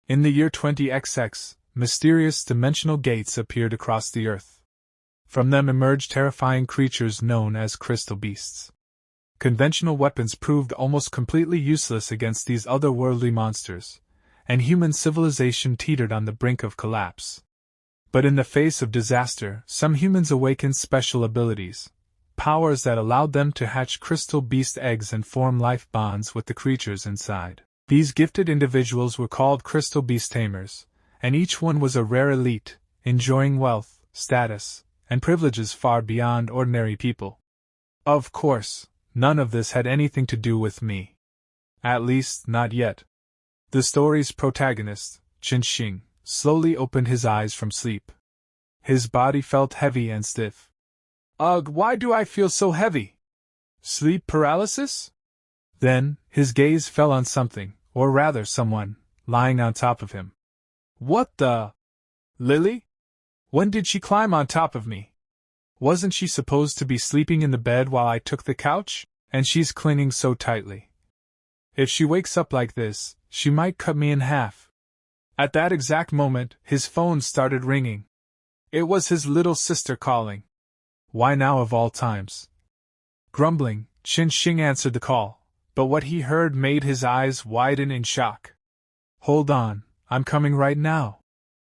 In the year 20XX, mysterious dimensional gates appeared across the earth. From them emerged terrifying creatures known as crystal beasts. Conventional weapons proved almost completely useless against these otherworldly monsters, and human civilization teetered on the brink of collapse. But in the face of disaster, some humans awakened special abilities, powers that allowed them to hatch crystal beast eggs and form life bonds with the creatures inside. These gifted individuals were called crystal beast tamers, and each one was a rare elite, enjoying wealth, status, and privileges far beyond ordinary people. Of course, none of this had anything to do with me. At least, not yet. The story's protagonist, Chen Xing, slowly opened his eyes from sleep. His body felt heavy and stiff. Ugh, why do I feel so heavy? Sleep paralysis? Then, his gaze fell on something, or rather someone, lying on top of him. What the? Lily? When did she climb on top of me? Wasn't she supposed to be sleeping in the bed while I took the couch? And she's clinging so tightly. If she wakes up like this, she might cut me in half. At that exact moment, his phone started ringing. It was his little sister calling. Why now of all times? Grumbling, Chen Xing answered the call, but what he heard made his eyes widen in shock. Hold on, I'm coming right now.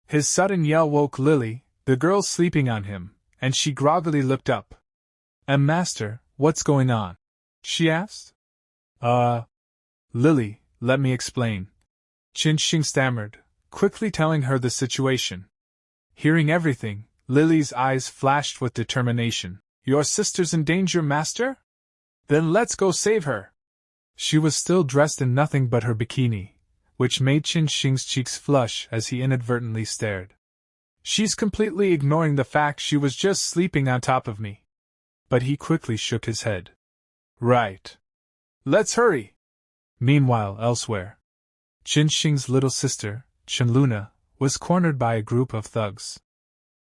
His sudden yell woke Lily, the girl sleeping on him, and she groggily looked up. Master, what's going on? She asked. Lily, let me explain. Chen Xing stammered, quickly telling her the situation. Hearing everything, Lily's eyes flashed with determination. Your sister's in danger, Master? Then let's go save her. She was still dressed in nothing but her bikini, which made Chen Xing's cheeks flush as he inadvertently stared. She's completely ignoring the fact she was just sleeping on top of me. But he quickly shook his head. Right. Let's hurry. Meanwhile, elsewhere, Chen Xing's little sister, Chen Luna, was cornered by a group of thugs.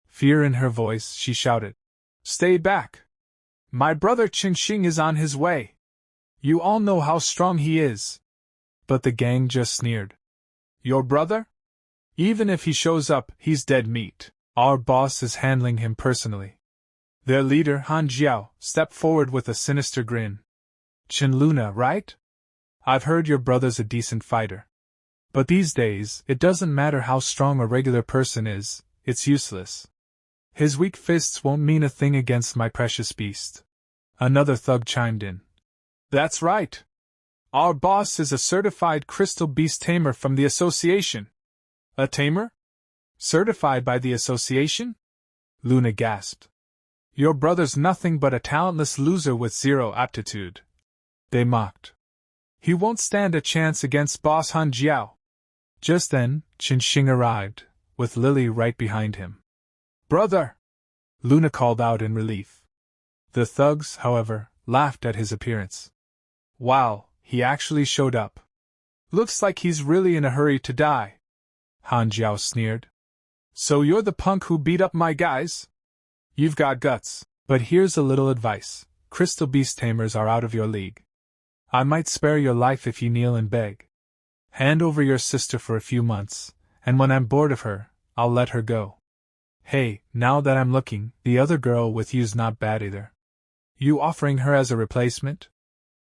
Fear in her voice, she shouted. Stay back! My brother Chen Xing is on his way. You all know how strong he is. But the gang just sneered. Your brother? Even if he shows up, he's dead meat. Our boss is handling him personally. Their leader, Han Jiao, stepped forward with a sinister grin. Chen Luna, right? I've heard your brother's a decent fighter. But these days, it doesn't matter how strong a regular person is, it's useless. His weak fists won't mean a thing against my precious beast. Another thug chimed in. That's right. Our boss is a certified crystal beast tamer from the association. A tamer? Certified by the association? Luna gasped. Your brother's nothing but a talentless loser with zero aptitude. They mocked. He won't stand a chance against boss Han Jiao. Just then, Chen Xing arrived, with Lily right behind him. Brother! Luna called out in relief. The thugs, however, laughed at his appearance. Wow, he actually showed up. Looks like he's really in a hurry to die. Han Jiao sneered. So you're the punk who beat up my guys? You've got guts, but here's a little advice. Crystal beast tamers are out of your league. I might spare your life if you kneel and beg. Hand over your sister for a few months, and when I'm bored of her, I'll let her go. Hey, now that I'm looking, the other girl with you's not bad either. You offering her as a replacement?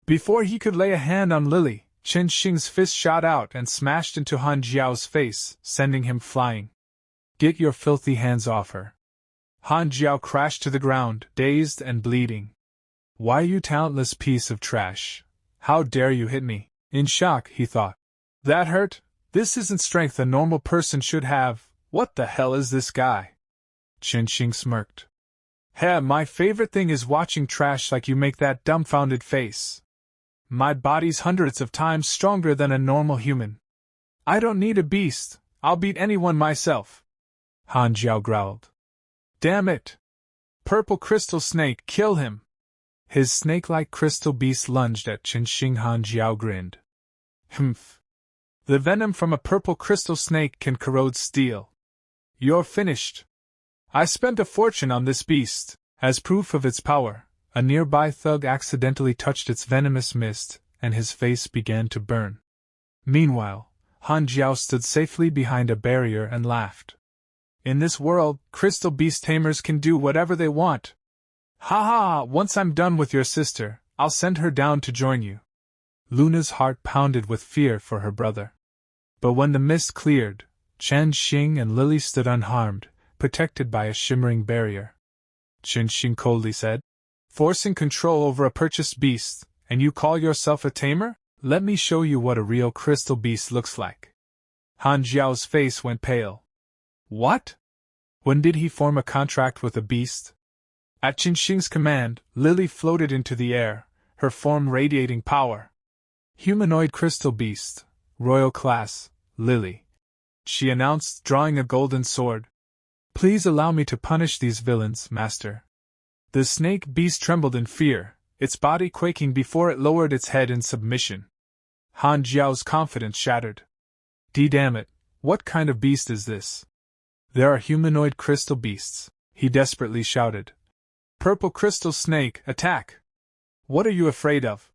Before he could lay a hand on Lily, Chen Xing's fist shot out and smashed into Han Jiao's face, sending him flying. Get your filthy hands off her. Han Jiao crashed to the ground, dazed and bleeding. Why, you talentless piece of trash. How dare you hit me? In shock, he thought. That hurt? This isn't strength a normal person should have. What the hell is this guy? Chen Xing smirked. Hey, my favorite thing is watching trash like you make that dumbfounded face. My body's hundreds of times stronger than a normal human. I don't need a beast, I'll beat anyone myself. Han Jiao growled. Damn it! Purple crystal snake, kill him! His snake-like crystal beast lunged at Chen Xing. Han Jiao grinned. Humph. The venom from a purple crystal snake can corrode steel. You're finished. I spent a fortune on this beast. As proof of its power, a nearby thug accidentally touched its venomous mist, and his face began to burn. Meanwhile, Han Jiao stood safely behind a barrier and laughed. In this world, crystal beast tamers can do whatever they want. Ha ha, once I'm done with your sister, I'll send her down to join you. Luna's heart pounded with fear for her brother. But when the mist cleared, Chen Xing and Lily stood unharmed, protected by a shimmering barrier. Chen Xing coldly said, "Forcing control over a purchased beast, and you call yourself a tamer? Let me show you what a real crystal beast looks like." Han Jiao's face went pale. What? When did he form a contract with a beast? At Chen Xing's command, Lily floated into the air, her form radiating power. Humanoid crystal beast, royal class, Lily, she announced, drawing a golden sword. Please allow me to punish these villains, master. The snake beast trembled in fear, its body quaking before it lowered its head in submission. Han Jiao's confidence shattered. Damn it, what kind of beast is this? There are humanoid crystal beasts, he desperately shouted. Purple crystal snake, attack! What are you afraid of?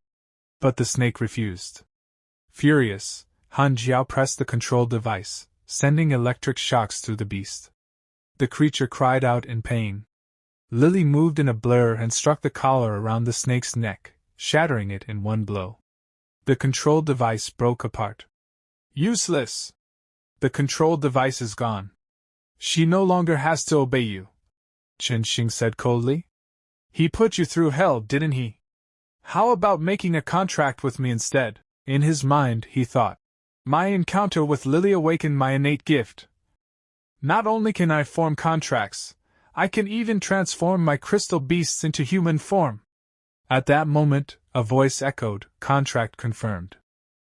But the snake refused. Furious, Han Jiao pressed the control device, sending electric shocks through the beast. The creature cried out in pain. Lily moved in a blur and struck the collar around the snake's neck, shattering it in one blow. The control device broke apart. Useless! The control device is gone. She no longer has to obey you, Chen Xing said coldly. He put you through hell, didn't he? How about making a contract with me instead? In his mind, he thought. My encounter with Lily awakened my innate gift. Not only can I form contracts, I can even transform my crystal beasts into human form. At that moment, a voice echoed, contract confirmed.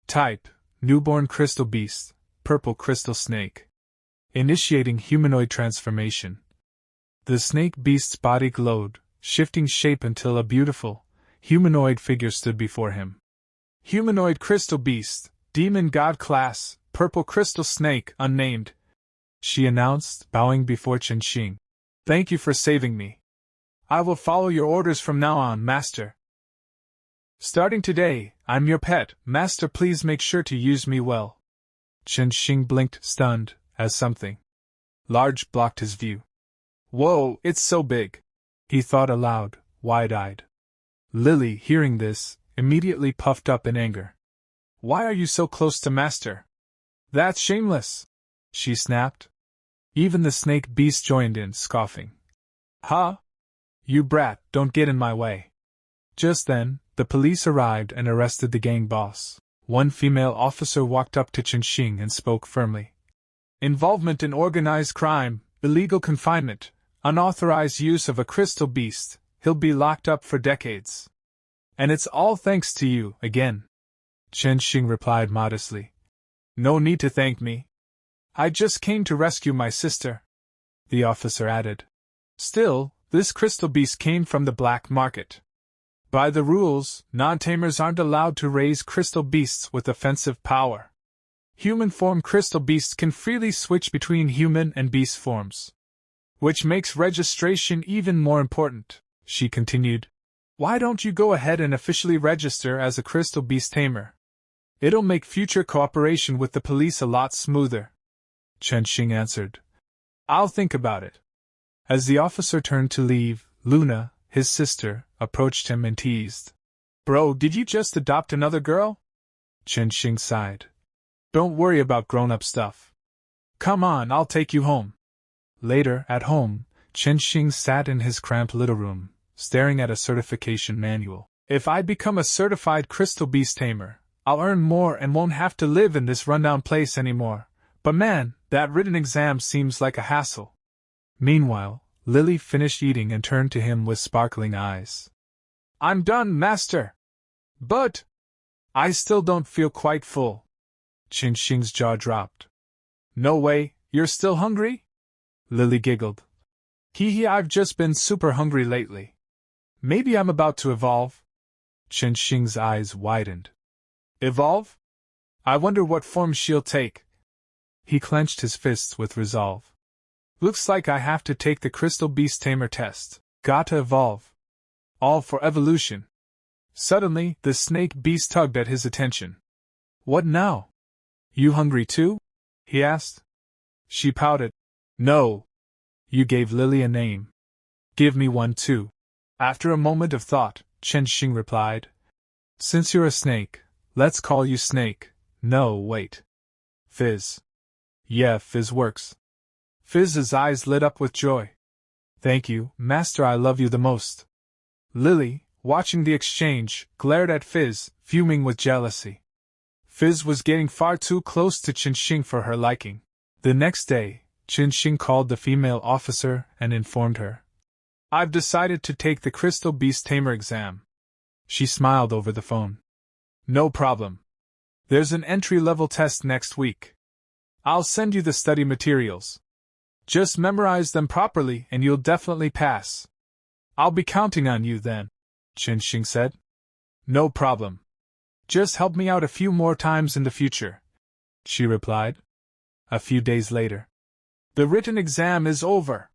Type, newborn crystal beast, purple crystal snake. Initiating humanoid transformation. The snake beast's body glowed, shifting shape until a beautiful, humanoid figure stood before him. Humanoid crystal beast, demon god class, purple crystal snake, unnamed, she announced, bowing before Chen Xing. Thank you for saving me. I will follow your orders from now on, master. Starting today, I'm your pet, master. Please make sure to use me well. Chen Xing blinked, stunned, as something large blocked his view. Whoa, it's so big, he thought aloud, wide-eyed. Lily, hearing this, immediately puffed up in anger. Why are you so close to master? That's shameless, she snapped. Even the snake beast joined in, scoffing. Huh? You brat, don't get in my way. Just then, the police arrived and arrested the gang boss. One female officer walked up to Chen Xing and spoke firmly. Involvement in organized crime, illegal confinement, unauthorized use of a crystal beast, he'll be locked up for decades. And it's all thanks to you, again. Chen Xing replied modestly. No need to thank me. I just came to rescue my sister, the officer added. Still, this crystal beast came from the black market. By the rules, non-tamers aren't allowed to raise crystal beasts with offensive power. Human form crystal beasts can freely switch between human and beast forms. Which makes registration even more important, she continued. Why don't you go ahead and officially register as a crystal beast tamer? It'll make future cooperation with the police a lot smoother. Chen Xing answered. I'll think about it. As the officer turned to leave, Luna, his sister, approached him and teased. Bro, did you just adopt another girl? Chen Xing sighed. Don't worry about grown-up stuff. Come on, I'll take you home. Later, at home, Chen Xing sat in his cramped little room, staring at a certification manual. If I become a certified crystal beast tamer, I'll earn more and won't have to live in this rundown place anymore. But man, that written exam seems like a hassle. Meanwhile, Lily finished eating and turned to him with sparkling eyes. I'm done, master. But I still don't feel quite full. Chen Xing's jaw dropped. No way, you're still hungry? Lily giggled. Hee, I've just been super hungry lately. Maybe I'm about to evolve. Chen Xing's eyes widened. Evolve? I wonder what form she'll take. He clenched his fists with resolve. Looks like I have to take the Crystal Beast Tamer test. Gotta evolve. All for evolution. Suddenly, the snake beast tugged at his attention. What now? You hungry too? He asked. She pouted. No. You gave Lily a name. Give me one too. After a moment of thought, Chen Xing replied. Since you're a snake, let's call you Snake. No, wait. Fizz. Yeah, Fizz works. Fizz's eyes lit up with joy. Thank you, Master, I love you the most. Lily, watching the exchange, glared at Fizz, fuming with jealousy. Fizz was getting far too close to Chen Xing for her liking. The next day, Chen Xing called the female officer and informed her. I've decided to take the Crystal Beast Tamer exam. She smiled over the phone. No problem. There's an entry-level test next week. I'll send you the study materials. Just memorize them properly and you'll definitely pass. I'll be counting on you then, Chen Xing said. No problem. Just help me out a few more times in the future, she replied. A few days later. The written exam is over.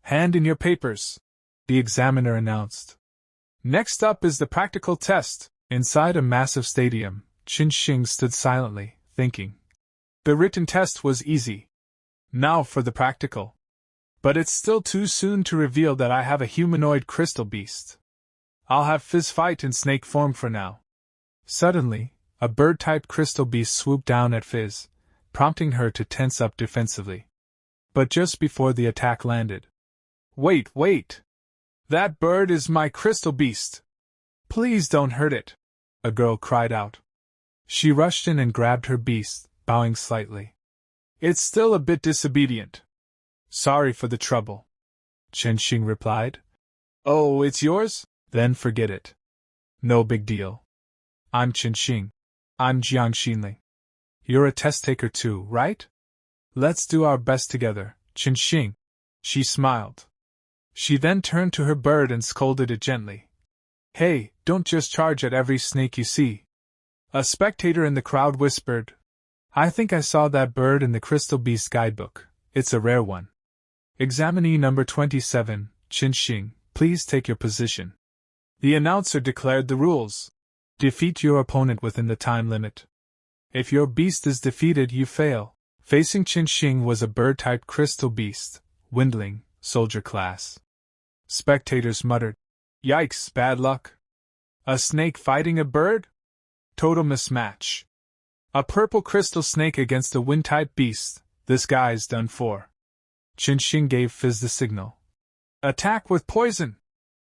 Hand in your papers, the examiner announced. Next up is the practical test. Inside a massive stadium, Chen Xing stood silently, thinking. The written test was easy. Now for the practical. But it's still too soon to reveal that I have a humanoid crystal beast. I'll have Fizz fight in snake form for now. Suddenly, a bird-type crystal beast swooped down at Fizz, prompting her to tense up defensively. But just before the attack landed. Wait! That bird is my crystal beast! Please don't hurt it! A girl cried out. She rushed in and grabbed her beast, bowing slightly. It's still a bit disobedient. Sorry for the trouble, Chen Xing replied. Oh, it's yours? Then forget it. No big deal. I'm Chen Xing. I'm Jiang Xinli. You're a test taker too, right? Let's do our best together, Chen Xing. She smiled. She then turned to her bird and scolded it gently. Hey, don't just charge at every snake you see. A spectator in the crowd whispered. I think I saw that bird in the Crystal Beast guidebook. It's a rare one. Examinee number 27, Chen Xing, please take your position. The announcer declared the rules. Defeat your opponent within the time limit. If your beast is defeated, you fail. Facing Chen Xing was a bird-type crystal beast, Windling, soldier class. Spectators muttered. Yikes, bad luck. A snake fighting a bird? Total mismatch. A purple crystal snake against a wind-type beast, this guy's done for. Chen Xing gave Fizz the signal. Attack with poison!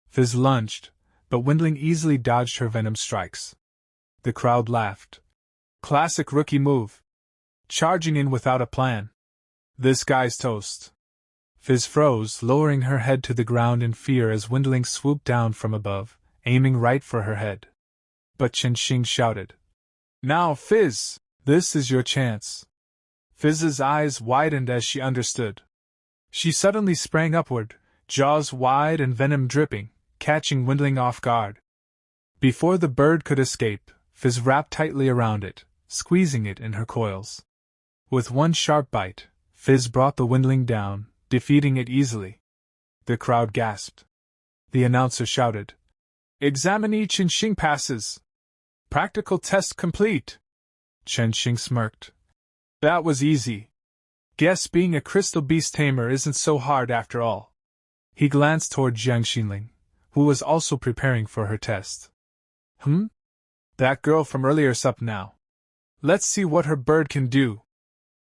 Fizz lunged, but Windling easily dodged her venom strikes. The crowd laughed. Classic rookie move. Charging in without a plan. This guy's toast. Fizz froze, lowering her head to the ground in fear as Windling swooped down from above, aiming right for her head. But Chen Xing shouted. Now, Fizz, this is your chance. Fizz's eyes widened as she understood. She suddenly sprang upward, jaws wide and venom dripping, catching Windling off guard. Before the bird could escape, Fizz wrapped tightly around it, squeezing it in her coils. With one sharp bite, Fizz brought the Windling down, defeating it easily. The crowd gasped. The announcer shouted. Examinee Chen Xing passes. Practical test complete. Chen Xing smirked. That was easy. Guess being a crystal beast tamer isn't so hard after all. He glanced toward Jiang Xinling, who was also preparing for her test. That girl from earlier's up now. Let's see what her bird can do.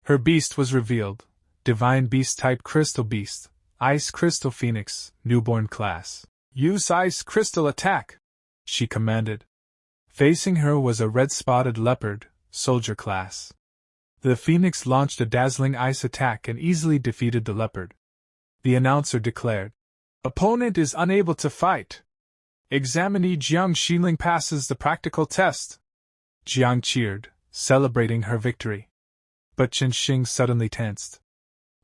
Her beast was revealed. Divine Beast type Crystal Beast, Ice Crystal Phoenix, newborn class. Use Ice Crystal attack, she commanded. Facing her was a red-spotted leopard, soldier class. The Phoenix launched a dazzling ice attack and easily defeated the leopard. The announcer declared. Opponent is unable to fight. Examinee Jiang Xinling passes the practical test. Jiang cheered, celebrating her victory. But Chen Xing suddenly tensed.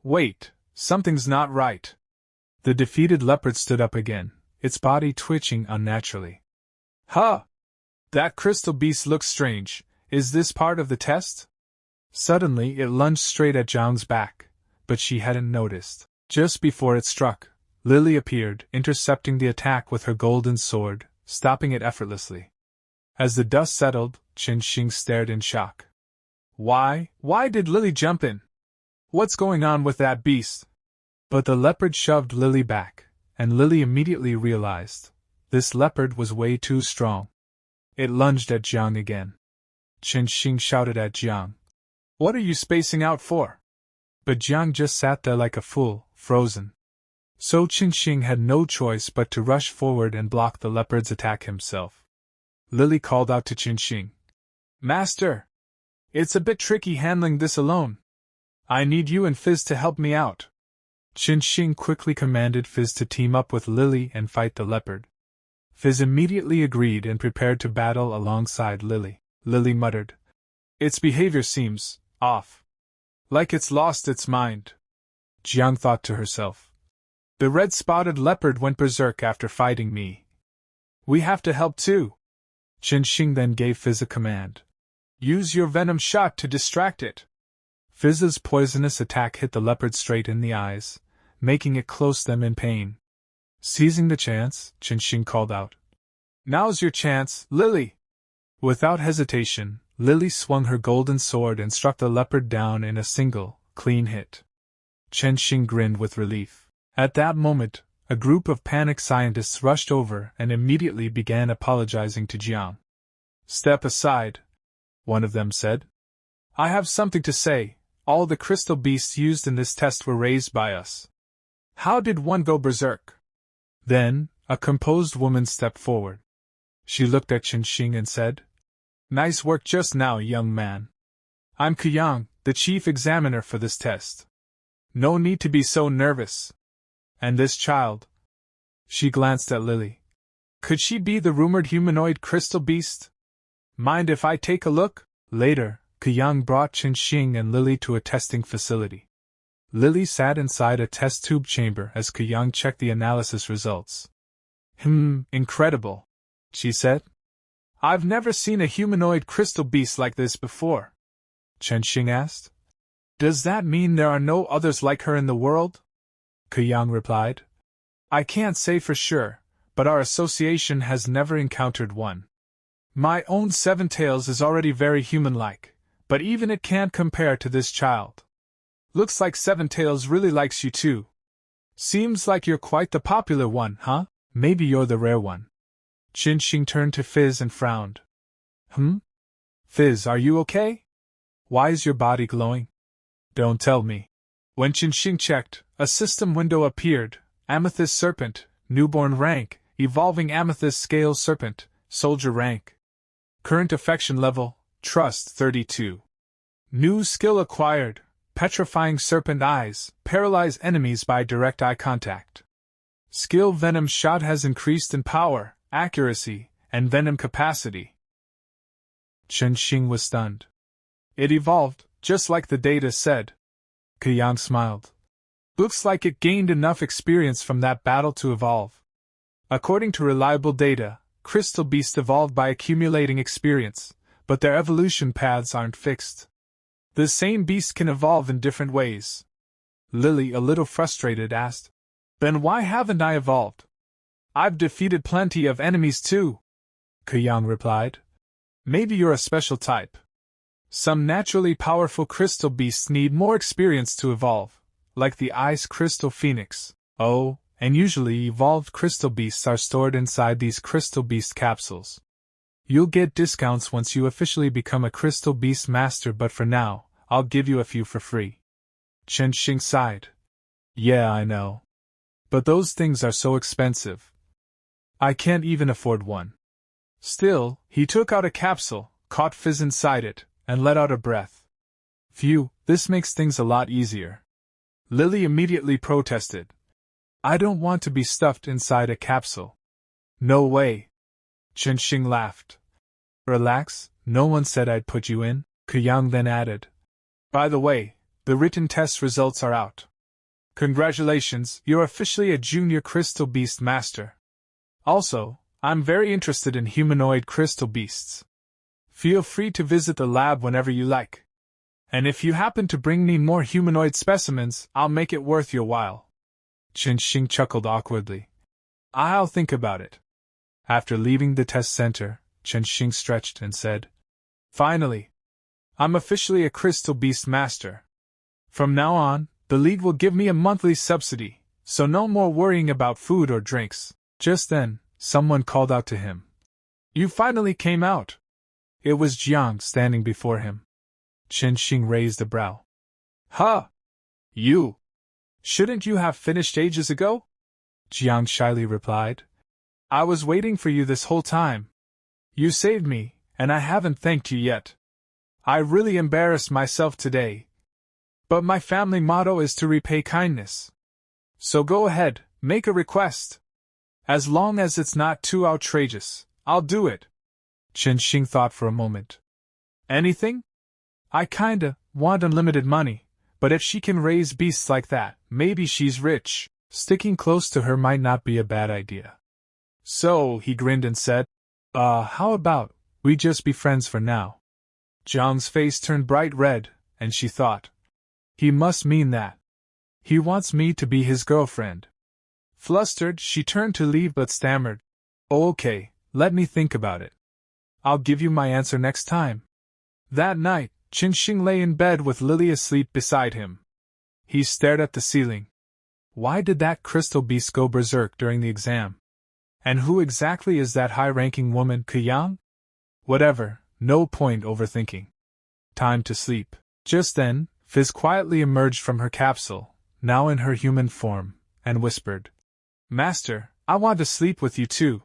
Wait, something's not right. The defeated leopard stood up again, its body twitching unnaturally. Huh! That crystal beast looks strange. Is this part of the test? Suddenly it lunged straight at Jiang's back, but she hadn't noticed. Just before it struck, Lily appeared, intercepting the attack with her golden sword, stopping it effortlessly. As the dust settled, Chen Xing stared in shock. Why did Lily jump in? What's going on with that beast? But the leopard shoved Lily back, and Lily immediately realized this leopard was way too strong. It lunged at Jiang again. Chen Xing shouted at Jiang. What are you spacing out for? But Jiang just sat there like a fool, frozen. So Chen Xing had no choice but to rush forward and block the leopard's attack himself. Lily called out to Chen Xing. Master! It's a bit tricky handling this alone. I need you and Fizz to help me out. Chen Xing quickly commanded Fizz to team up with Lily and fight the leopard. Fizz immediately agreed and prepared to battle alongside Lily. Lily muttered. Its behavior seems off. Like it's lost its mind. Jiang thought to herself. The red-spotted leopard went berserk after fighting me. We have to help too. Chen Xing then gave Fizz a command. Use your venom shot to distract it. Fizz's poisonous attack hit the leopard straight in the eyes, making it close them in pain. Seizing the chance, Chen Xing called out. Now's your chance, Lily! Without hesitation, Lily swung her golden sword and struck the leopard down in a single, clean hit. Chen Xing grinned with relief. At that moment, a group of panicked scientists rushed over and immediately began apologizing to Jiang. Step aside, one of them said. I have something to say. All the crystal beasts used in this test were raised by us. How did one go berserk? Then, a composed woman stepped forward. She looked at Chen Xing and said, Nice work just now, young man. I'm Kuyang, the chief examiner for this test. No need to be so nervous. And this child? She glanced at Lily. Could she be the rumored humanoid crystal beast? Mind if I take a look? Later, Kuyang brought Chen Xing and Lily to a testing facility. Lily sat inside a test tube chamber as Kuyang checked the analysis results. Incredible, she said. I've never seen a humanoid crystal beast like this before. Chen Xing asked. Does that mean there are no others like her in the world? Kuyang replied. I can't say for sure, but our association has never encountered one. My own Seven Tails is already very human-like, but even it can't compare to this child. Looks like Seven Tails really likes you too. Seems like you're quite the popular one, huh? Maybe you're the rare one. Chen Xing turned to Fizz and frowned. Fizz, are you okay? Why is your body glowing? Don't tell me. When Chen Xing checked, a system window appeared. Amethyst Serpent, newborn rank, evolving Amethyst Scale Serpent, soldier rank. Current affection level, Trust 32. New skill acquired, Petrifying Serpent Eyes, paralyze enemies by direct eye contact. Skill Venom Shot has increased in power, accuracy, and venom capacity. Chen Xing was stunned. It evolved, just like the data said. Kuyang smiled. Looks like it gained enough experience from that battle to evolve. According to reliable data, crystal beasts evolved by accumulating experience, but their evolution paths aren't fixed. The same beast can evolve in different ways. Lily, a little frustrated, asked, Then why haven't I evolved? I've defeated plenty of enemies too. Kuyang replied. Maybe you're a special type. Some naturally powerful crystal beasts need more experience to evolve, like the ice crystal phoenix. Oh, and usually evolved crystal beasts are stored inside these crystal beast capsules. You'll get discounts once you officially become a crystal beast master, but for now, I'll give you a few for free. Chen Xing sighed. Yeah, I know. But those things are so expensive. I can't even afford one. Still, he took out a capsule, caught Fizz inside it, and let out a breath. Phew, this makes things a lot easier. Lily immediately protested. I don't want to be stuffed inside a capsule. No way. Chen Xing laughed. Relax, no one said I'd put you in, Kuyang then added. By the way, the written test results are out. Congratulations, you're officially a junior crystal beast master. Also, I'm very interested in humanoid crystal beasts. Feel free to visit the lab whenever you like. And if you happen to bring me more humanoid specimens, I'll make it worth your while. Chen Xing chuckled awkwardly. I'll think about it. After leaving the test center, Chen Xing stretched and said, Finally! I'm officially a Crystal Beast Master. From now on, the League will give me a monthly subsidy, so no more worrying about food or drinks. Just then, someone called out to him. You finally came out. It was Jiang standing before him. Chen Xing raised a brow. Huh? You? Shouldn't you have finished ages ago? Jiang shyly replied. I was waiting for you this whole time. You saved me, and I haven't thanked you yet. I really embarrassed myself today. But my family motto is to repay kindness. So go ahead, make a request. As long as it's not too outrageous, I'll do it. Chen Xing thought for a moment. Anything? I kinda want unlimited money, but if she can raise beasts like that, maybe she's rich. Sticking close to her might not be a bad idea. So, he grinned and said, how about we just be friends for now? Jiang's face turned bright red, and she thought, he must mean that. He wants me to be his girlfriend. Flustered, she turned to leave but stammered, okay, let me think about it. I'll give you my answer next time. That night, Chen Xing lay in bed with Lily asleep beside him. He stared at the ceiling. Why did that crystal beast go berserk during the exam? And who exactly is that high-ranking woman, Kuyang? Whatever, no point overthinking. Time to sleep. Just then, Fizz quietly emerged from her capsule, now in her human form, and whispered, Master, I want to sleep with you too.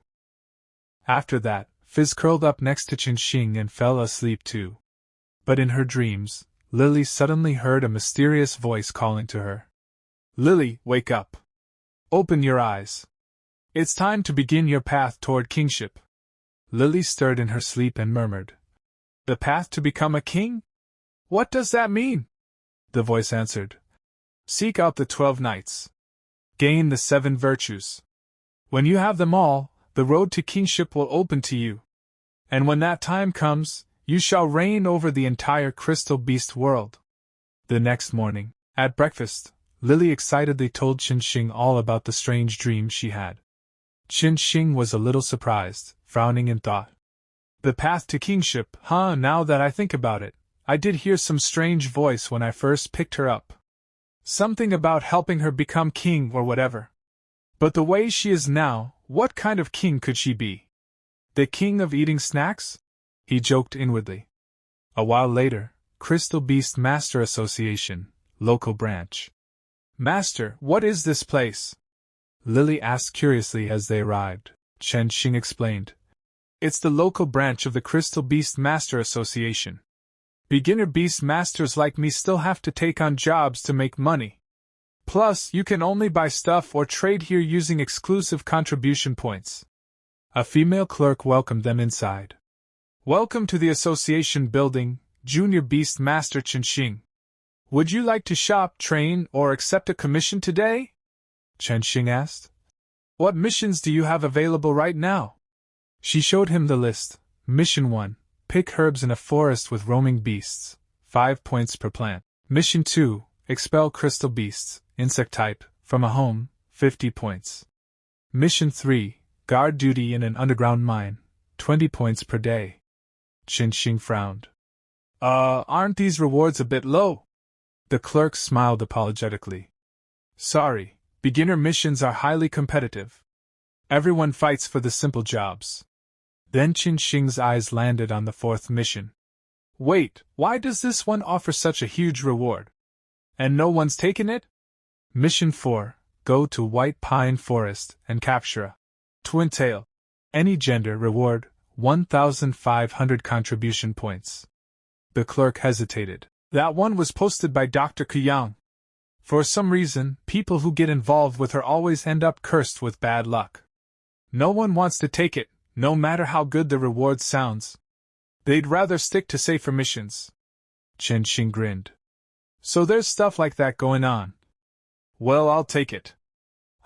After that, Fizz curled up next to Chen Xing and fell asleep too. But in her dreams, Lily suddenly heard a mysterious voice calling to her. Lily, wake up. Open your eyes. It's time to begin your path toward kingship. Lily stirred in her sleep and murmured, The path to become a king? What does that mean? The voice answered, Seek out the 12 knights. Gain the 7 virtues. When you have them all, the road to kingship will open to you. And when that time comes, you shall reign over the entire Crystal Beast world. The next morning, at breakfast, Lily excitedly told Chen Xing all about the strange dream she had. Chen Xing was a little surprised, frowning in thought. The path to kingship, huh? Now that I think about it, I did hear some strange voice when I first picked her up. Something about helping her become king or whatever. But the way she is now, what kind of king could she be? The king of eating snacks? He joked inwardly. A while later, Crystal Beast Master Association, local branch. Master, what is this place? Lily asked curiously as they arrived. Chen Xing explained. It's the local branch of the Crystal Beast Master Association. Beginner beast masters like me still have to take on jobs to make money. Plus, you can only buy stuff or trade here using exclusive contribution points. A female clerk welcomed them inside. Welcome to the association building, Junior Beast Master Chen Xing. Would you like to shop, train, or accept a commission today? Chen Xing asked. What missions do you have available right now? She showed him the list. Mission 1. Pick herbs in a forest with roaming beasts. 5 points per plant. Mission 2. Expel crystal beasts, insect type, from a home. 50 points. Mission 3. Guard duty in an underground mine. 20 points per day. Chen Xing frowned. Aren't these rewards a bit low? The clerk smiled apologetically. Sorry, beginner missions are highly competitive. Everyone fights for the simple jobs. Then Chen Xing's eyes landed on the 4th mission. Wait, why does this one offer such a huge reward? And no one's taken it? Mission 4. Go to White Pine Forest and capture a twin tail. Any gender reward, 1,500 contribution points. The clerk hesitated. That one was posted by Dr. Kuyang. For some reason, people who get involved with her always end up cursed with bad luck. No one wants to take it, no matter how good the reward sounds. They'd rather stick to safer missions. Chen Xing grinned. So there's stuff like that going on. Well, I'll take it.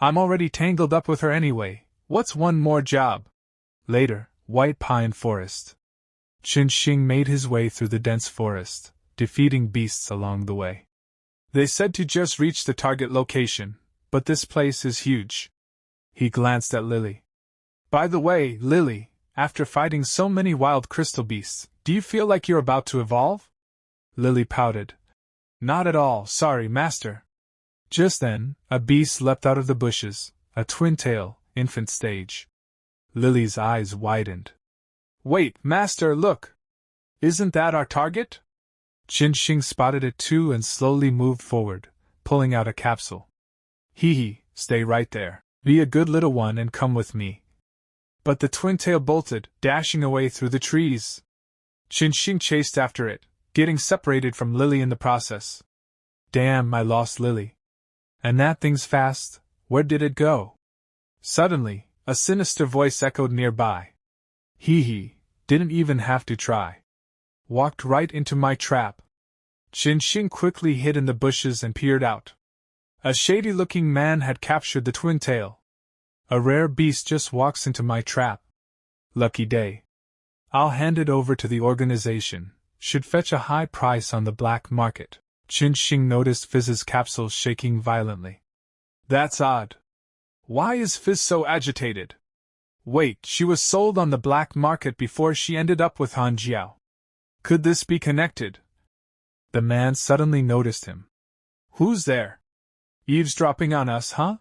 I'm already tangled up with her anyway. What's one more job? Later, White Pine Forest. Chen Xing made his way through the dense forest, defeating beasts along the way. They said to just reach the target location, but this place is huge. He glanced at Lily. By the way, Lily, after fighting so many wild crystal beasts, do you feel like you're about to evolve? Lily pouted. Not at all, sorry, master. Just then, a beast leapt out of the bushes, a twin-tail, infant stage. Lily's eyes widened. Wait, master, look! Isn't that our target? Chen Xing spotted it too and slowly moved forward, pulling out a capsule. Hee, stay right there. Be a good little one and come with me. But the twin-tail bolted, dashing away through the trees. Chen Xing chased after it, getting separated from Lily in the process. Damn, I lost Lily. And that thing's fast, where did it go? Suddenly, a sinister voice echoed nearby. Hee, didn't even have to try. Walked right into my trap. Chen Xing quickly hid in the bushes and peered out. A shady-looking man had captured the twin-tail. A rare beast just walks into my trap. Lucky day. I'll hand it over to the organization. Should fetch a high price on the black market. Chen Xing noticed Fizz's capsule shaking violently. That's odd. Why is Fizz so agitated? Wait, she was sold on the black market before she ended up with Han Jiao. Could this be connected? The man suddenly noticed him. Who's there? Eavesdropping on us, huh?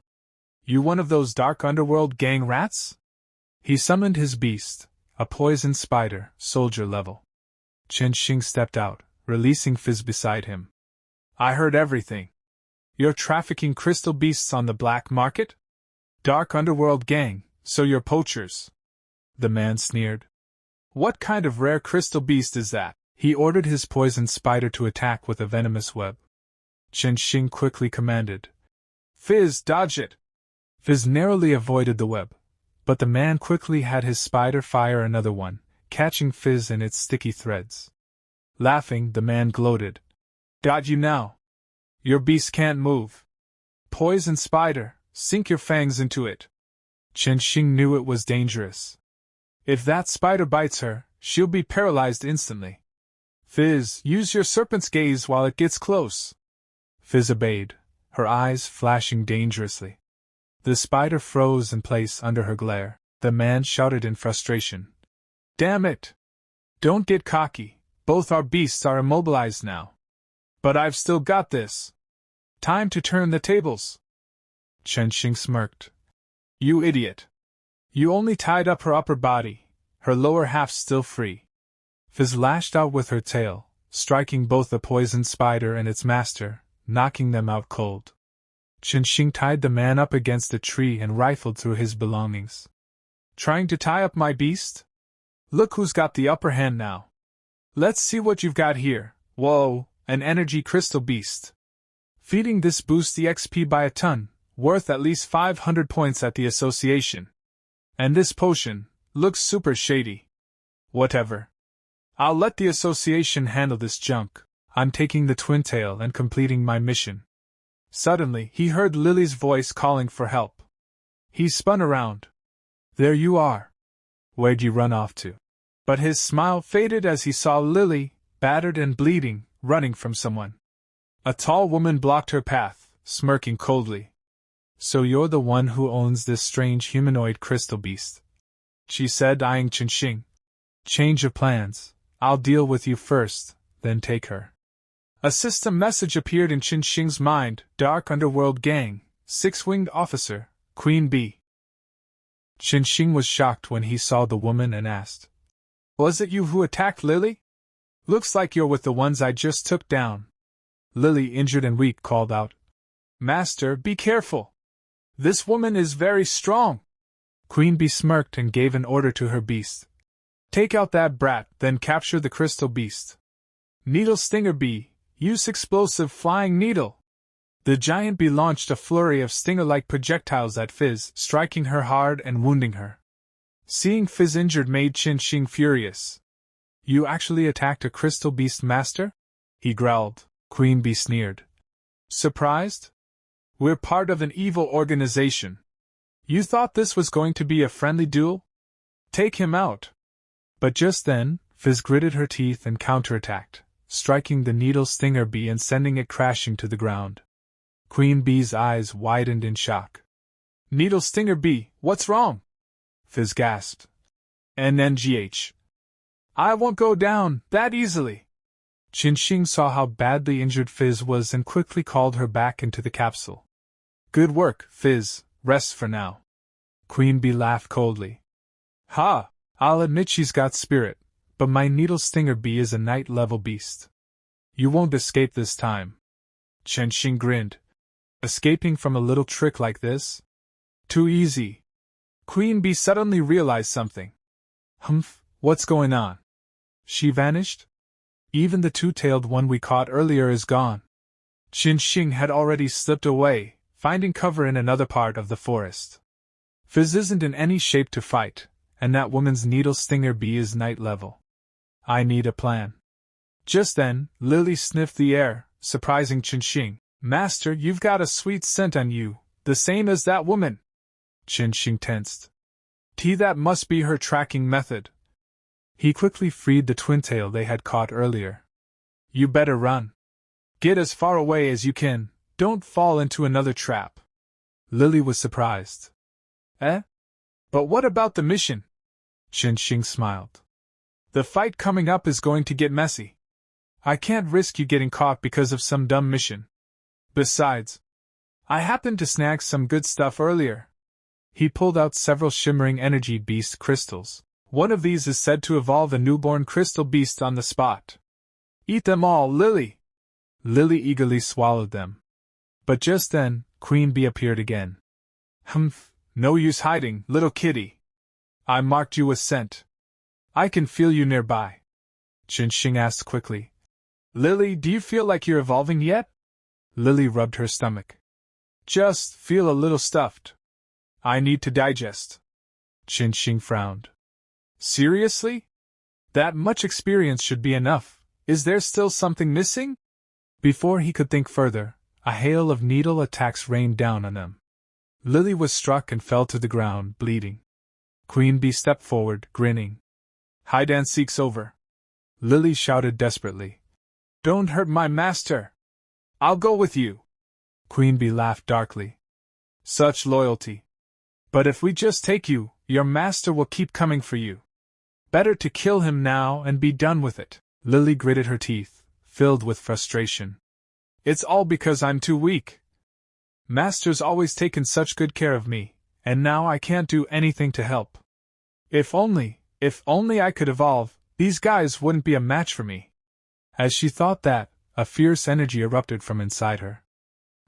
You one of those dark underworld gang rats? He summoned his beast, a poison spider, soldier level. Chen Xing stepped out, releasing Fizz beside him. I heard everything. You're trafficking crystal beasts on the black market? Dark underworld gang, so you're poachers. The man sneered. What kind of rare crystal beast is that? He ordered his poison spider to attack with a venomous web. Chen Xing quickly commanded. Fizz, dodge it! Fizz narrowly avoided the web, but the man quickly had his spider fire another one, catching Fizz in its sticky threads. Laughing, the man gloated. Got you now. Your beast can't move. Poison spider, sink your fangs into it. Chen Xing knew it was dangerous. If that spider bites her, she'll be paralyzed instantly. Fizz, use your serpent's gaze while it gets close. Fizz obeyed, her eyes flashing dangerously. The spider froze in place under her glare. The man shouted in frustration. Damn it! Don't get cocky, both our beasts are immobilized now. But I've still got this. Time to turn the tables. Chen Xing smirked. You idiot. You only tied up her upper body, her lower half's still free. Fizz lashed out with her tail, striking both the poison spider and its master, knocking them out cold. Chen Xing tied the man up against a tree and rifled through his belongings. Trying to tie up my beast? Look who's got the upper hand now. Let's see what you've got here. Whoa, an energy crystal beast. Feeding this boosts the XP by a ton, worth at least 500 points at the association. And this potion looks super shady. Whatever. I'll let the association handle this junk. I'm taking the twin tail and completing my mission. Suddenly, he heard Lily's voice calling for help. He spun around. There you are. Where'd you run off to? But his smile faded as he saw Lily, battered and bleeding, running from someone. A tall woman blocked her path, smirking coldly. So you're the one who owns this strange humanoid crystal beast, she said, eyeing Chen Xing. Change of plans. I'll deal with you first, then take her. A system message appeared in Chen Xing's mind. Dark Underworld Gang, Six-Winged Officer, Queen Bee. Chen Xing was shocked when he saw the woman and asked, Was it you who attacked Lily? Looks like you're with the ones I just took down. Lily, injured and weak, called out, Master, be careful. This woman is very strong. Queen Bee smirked and gave an order to her beast. Take out that brat, then capture the crystal beast. Needle Stinger Bee, use explosive flying needle. The giant bee launched a flurry of stinger-like projectiles at Fizz, striking her hard and wounding her. Seeing Fizz injured made Chen Xing furious. You actually attacked a crystal beast, master? He growled. Queen Bee sneered. Surprised? We're part of an evil organization. You thought this was going to be a friendly duel? Take him out. But just then, Fizz gritted her teeth and counterattacked, striking the needle stinger bee and sending it crashing to the ground. Queen Bee's eyes widened in shock. Needle Stinger Bee, what's wrong? Fizz gasped. NNGH. I won't go down that easily. Chen Xing saw how badly injured Fizz was and quickly called her back into the capsule. Good work, Fizz, rest for now. Queen Bee laughed coldly. Ha! I'll admit she's got spirit, but my needle stinger bee is a night-level beast. You won't escape this time. Chen Xing grinned. Escaping from a little trick like this? Too easy. Queen Bee suddenly realized something. Humph, what's going on? She vanished? Even the two-tailed one we caught earlier is gone. Chen Xing had already slipped away, finding cover in another part of the forest. Fizz isn't in any shape to fight, and that woman's needle stinger bee is night level. I need a plan. Just then, Lily sniffed the air, surprising Chen Xing. Master, you've got a sweet scent on you, the same as that woman. Chen Xing tensed. That must be her tracking method. He quickly freed the twin-tail they had caught earlier. You better run. Get as far away as you can, don't fall into another trap. Lily was surprised. Eh? But what about the mission? Chen Xing smiled. The fight coming up is going to get messy. I can't risk you getting caught because of some dumb mission. Besides, I happened to snag some good stuff earlier. He pulled out several shimmering energy beast crystals. One of these is said to evolve a newborn crystal beast on the spot. Eat them all, Lily! Lily eagerly swallowed them. But just then, Queen Bee appeared again. Humph, no use hiding, little kitty. I marked you with scent. I can feel you nearby. Chen Xing asked quickly. Lily, do you feel like you're evolving yet? Lily rubbed her stomach. Just feel a little stuffed. I need to digest. Chen Xing frowned. Seriously? That much experience should be enough. Is there still something missing? Before he could think further, a hail of needle attacks rained down on them. Lily was struck and fell to the ground, bleeding. Queen Bee stepped forward, grinning. Hide and seek's over. Lily shouted desperately. Don't hurt my master. I'll go with you. Queen Bee laughed darkly. Such loyalty. But if we just take you, your master will keep coming for you. Better to kill him now and be done with it. Lily gritted her teeth, filled with frustration. It's all because I'm too weak. Master's always taken such good care of me, and now I can't do anything to help. If only I could evolve, these guys wouldn't be a match for me. As she thought that, a fierce energy erupted from inside her.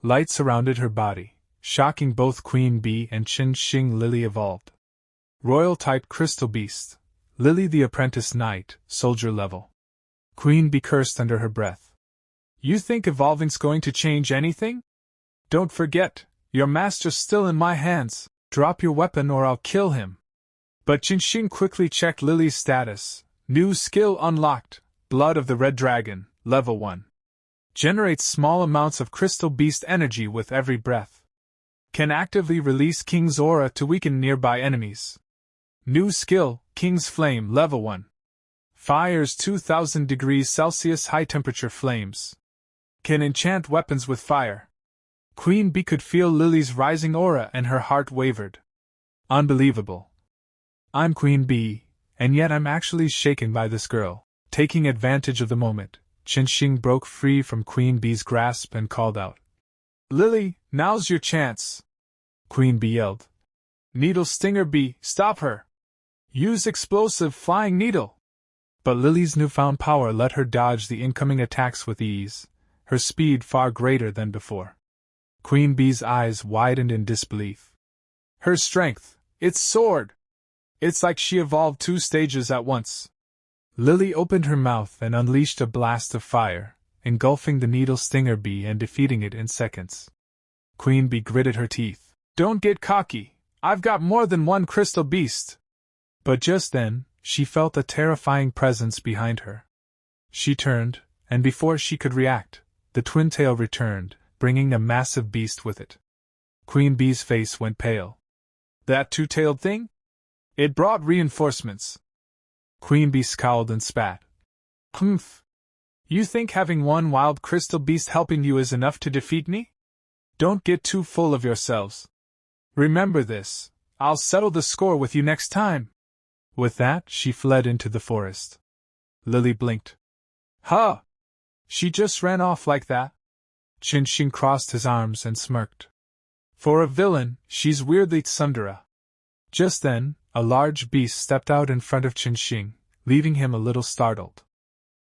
Light surrounded her body, shocking both Queen Bee and Chen Xing. Lily evolved. Royal-type crystal beast. Lily the apprentice knight, soldier level. Queen Bee cursed under her breath. You think evolving's going to change anything? Don't forget, your master's still in my hands. Drop your weapon or I'll kill him. But Chen Xing quickly checked Lily's status. New skill unlocked, Blood of the Red Dragon, level 1. Generates small amounts of crystal beast energy with every breath. Can actively release King's aura to weaken nearby enemies. New skill, King's Flame, level 1. Fires 2000 degrees Celsius high temperature flames. Can enchant weapons with fire. Queen Bee could feel Lily's rising aura and her heart wavered. Unbelievable. I'm Queen Bee, and yet I'm actually shaken by this girl. Taking advantage of the moment, Chen Xing broke free from Queen Bee's grasp and called out. Lily, now's your chance. Queen Bee yelled. Needle Stinger Bee, stop her. Use explosive flying needle. But Lily's newfound power let her dodge the incoming attacks with ease, her speed far greater than before. Queen Bee's eyes widened in disbelief. Her strength, it's soared. It's like she evolved 2 stages at once. Lily opened her mouth and unleashed a blast of fire, engulfing the needle stinger bee and defeating it in seconds. Queen Bee gritted her teeth. Don't get cocky, I've got more than one crystal beast. But just then, she felt a terrifying presence behind her. She turned, and before she could react, the twin tail returned, bringing a massive beast with it. Queen Bee's face went pale. That two-tailed thing? It brought reinforcements. Queen Bee scowled and spat. Humph. You think having one wild crystal beast helping you is enough to defeat me? Don't get too full of yourselves. Remember this, I'll settle the score with you next time. With that, she fled into the forest. Lily blinked. Huh! She just ran off like that? Chen Xing crossed his arms and smirked. For a villain, she's weirdly tsundere. Just then, a large beast stepped out in front of Chen Xing, leaving him a little startled.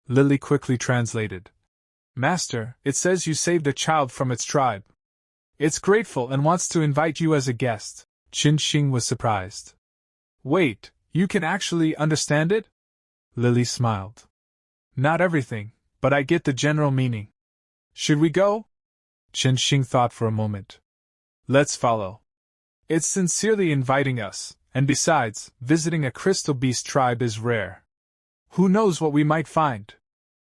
Lily quickly translated. Master, it says you saved a child from its tribe. It's grateful and wants to invite you as a guest. Chen Xing was surprised. Wait, you can actually understand it? Lily smiled. Not everything, but I get the general meaning. Should we go? Chen Xing thought for a moment. Let's follow. It's sincerely inviting us, and besides, visiting a crystal beast tribe is rare. Who knows what we might find?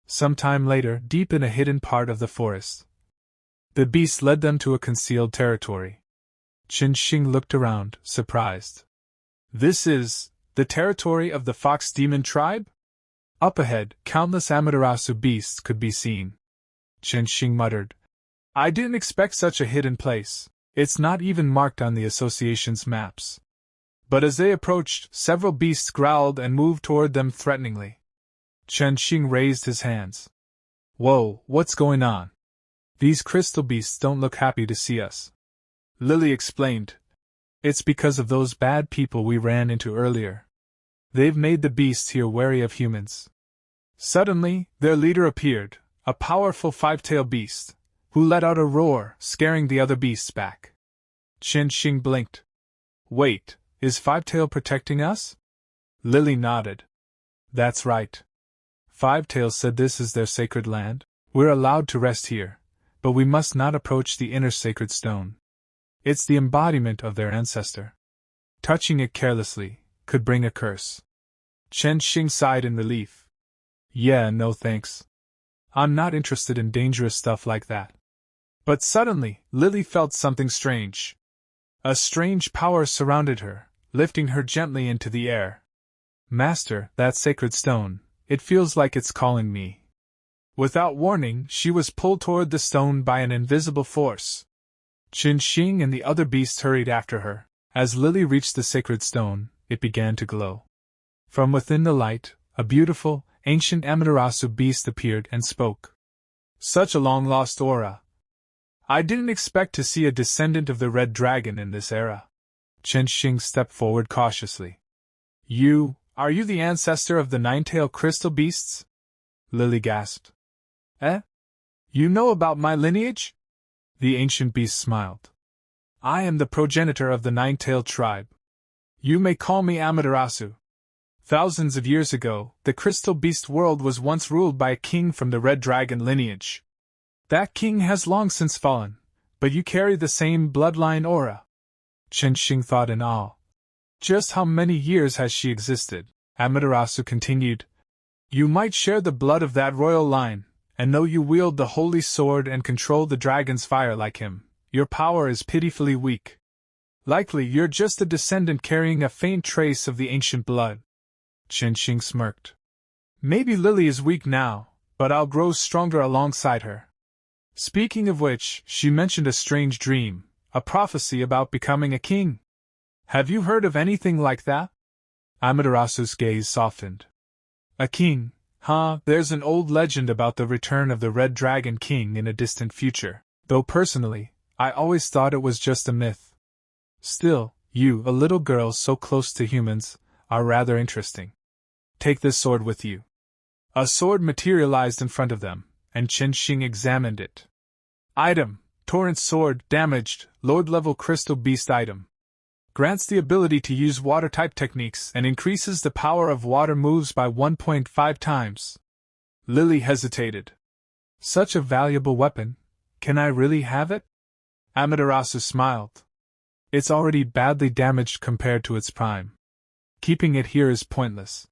Some time later, deep in a hidden part of the forest, the beast led them to a concealed territory. Chen Xing looked around, surprised. This is the territory of the fox demon tribe? Up ahead, countless Amaterasu beasts could be seen. Chen Xing muttered. I didn't expect such a hidden place. It's not even marked on the association's maps. But as they approached, several beasts growled and moved toward them threateningly. Chen Xing raised his hands. Whoa, what's going on? These crystal beasts don't look happy to see us. Lily explained. It's because of those bad people we ran into earlier. They've made the beasts here wary of humans. Suddenly, their leader appeared, a powerful five-tailed beast, who let out a roar, scaring the other beasts back. Chen Xing blinked. Wait, is Five-Tail protecting us? Lily nodded. That's right. Five-Tail said this is their sacred land. We're allowed to rest here, but we must not approach the inner sacred stone. It's the embodiment of their ancestor. Touching it carelessly could bring a curse. Chen Xing sighed in relief. Yeah, no thanks. I'm not interested in dangerous stuff like that. But suddenly, Lily felt something strange. A strange power surrounded her, lifting her gently into the air. Master, that sacred stone, it feels like it's calling me. Without warning, she was pulled toward the stone by an invisible force. Chen Xing and the other beasts hurried after her. As Lily reached the sacred stone, it began to glow. From within the light, a beautiful, ancient Amaterasu beast appeared and spoke. Such a long-lost aura. I didn't expect to see a descendant of the Red Dragon in this era. Chen Xing stepped forward cautiously. Are you the ancestor of the nine-tailed crystal beasts? Lily gasped. Eh? You know about my lineage? The ancient beast smiled. I am the progenitor of the nine-tailed tribe. You may call me Amaterasu. Thousands of years ago, the crystal beast world was once ruled by a king from the Red Dragon lineage. That king has long since fallen, but you carry the same bloodline aura. Chen Xing thought in awe. Just how many years has she existed? Amaterasu continued. You might share the blood of that royal line, and though you wield the holy sword and control the dragon's fire like him, your power is pitifully weak. Likely you're just a descendant carrying a faint trace of the ancient blood. Chen Xing smirked. Maybe Lily is weak now, but I'll grow stronger alongside her. Speaking of which, she mentioned a strange dream, a prophecy about becoming a king. Have you heard of anything like that? Amaterasu's gaze softened. A king, huh? There's an old legend about the return of the Red Dragon King in a distant future, though personally, I always thought it was just a myth. Still, you, a little girl so close to humans, are rather interesting. Take this sword with you. A sword materialized in front of them, and Chen Xing examined it. Item: Torrent Sword, damaged, Lord-level crystal beast item. Grants the ability to use water-type techniques and increases the power of water moves by 1.5 times. Lily hesitated. Such a valuable weapon, can I really have it? Amaterasu smiled. It's already badly damaged compared to its prime. Keeping it here is pointless.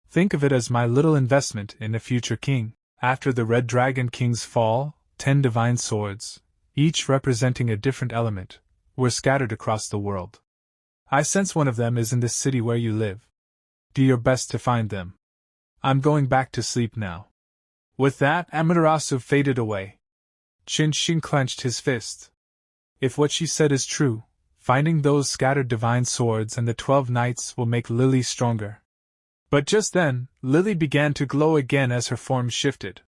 Think of it as my little investment in a future king. After the Red Dragon King's fall, 10 divine swords, each representing a different element, were scattered across the world. I sense one of them is in this city where you live. Do your best to find them. I'm going back to sleep now. With that, Amaterasu faded away. Chen Xing clenched his fist. If what she said is true, finding those scattered divine swords and the 12 knights will make Lily stronger. But just then, Lily began to glow again as her form shifted.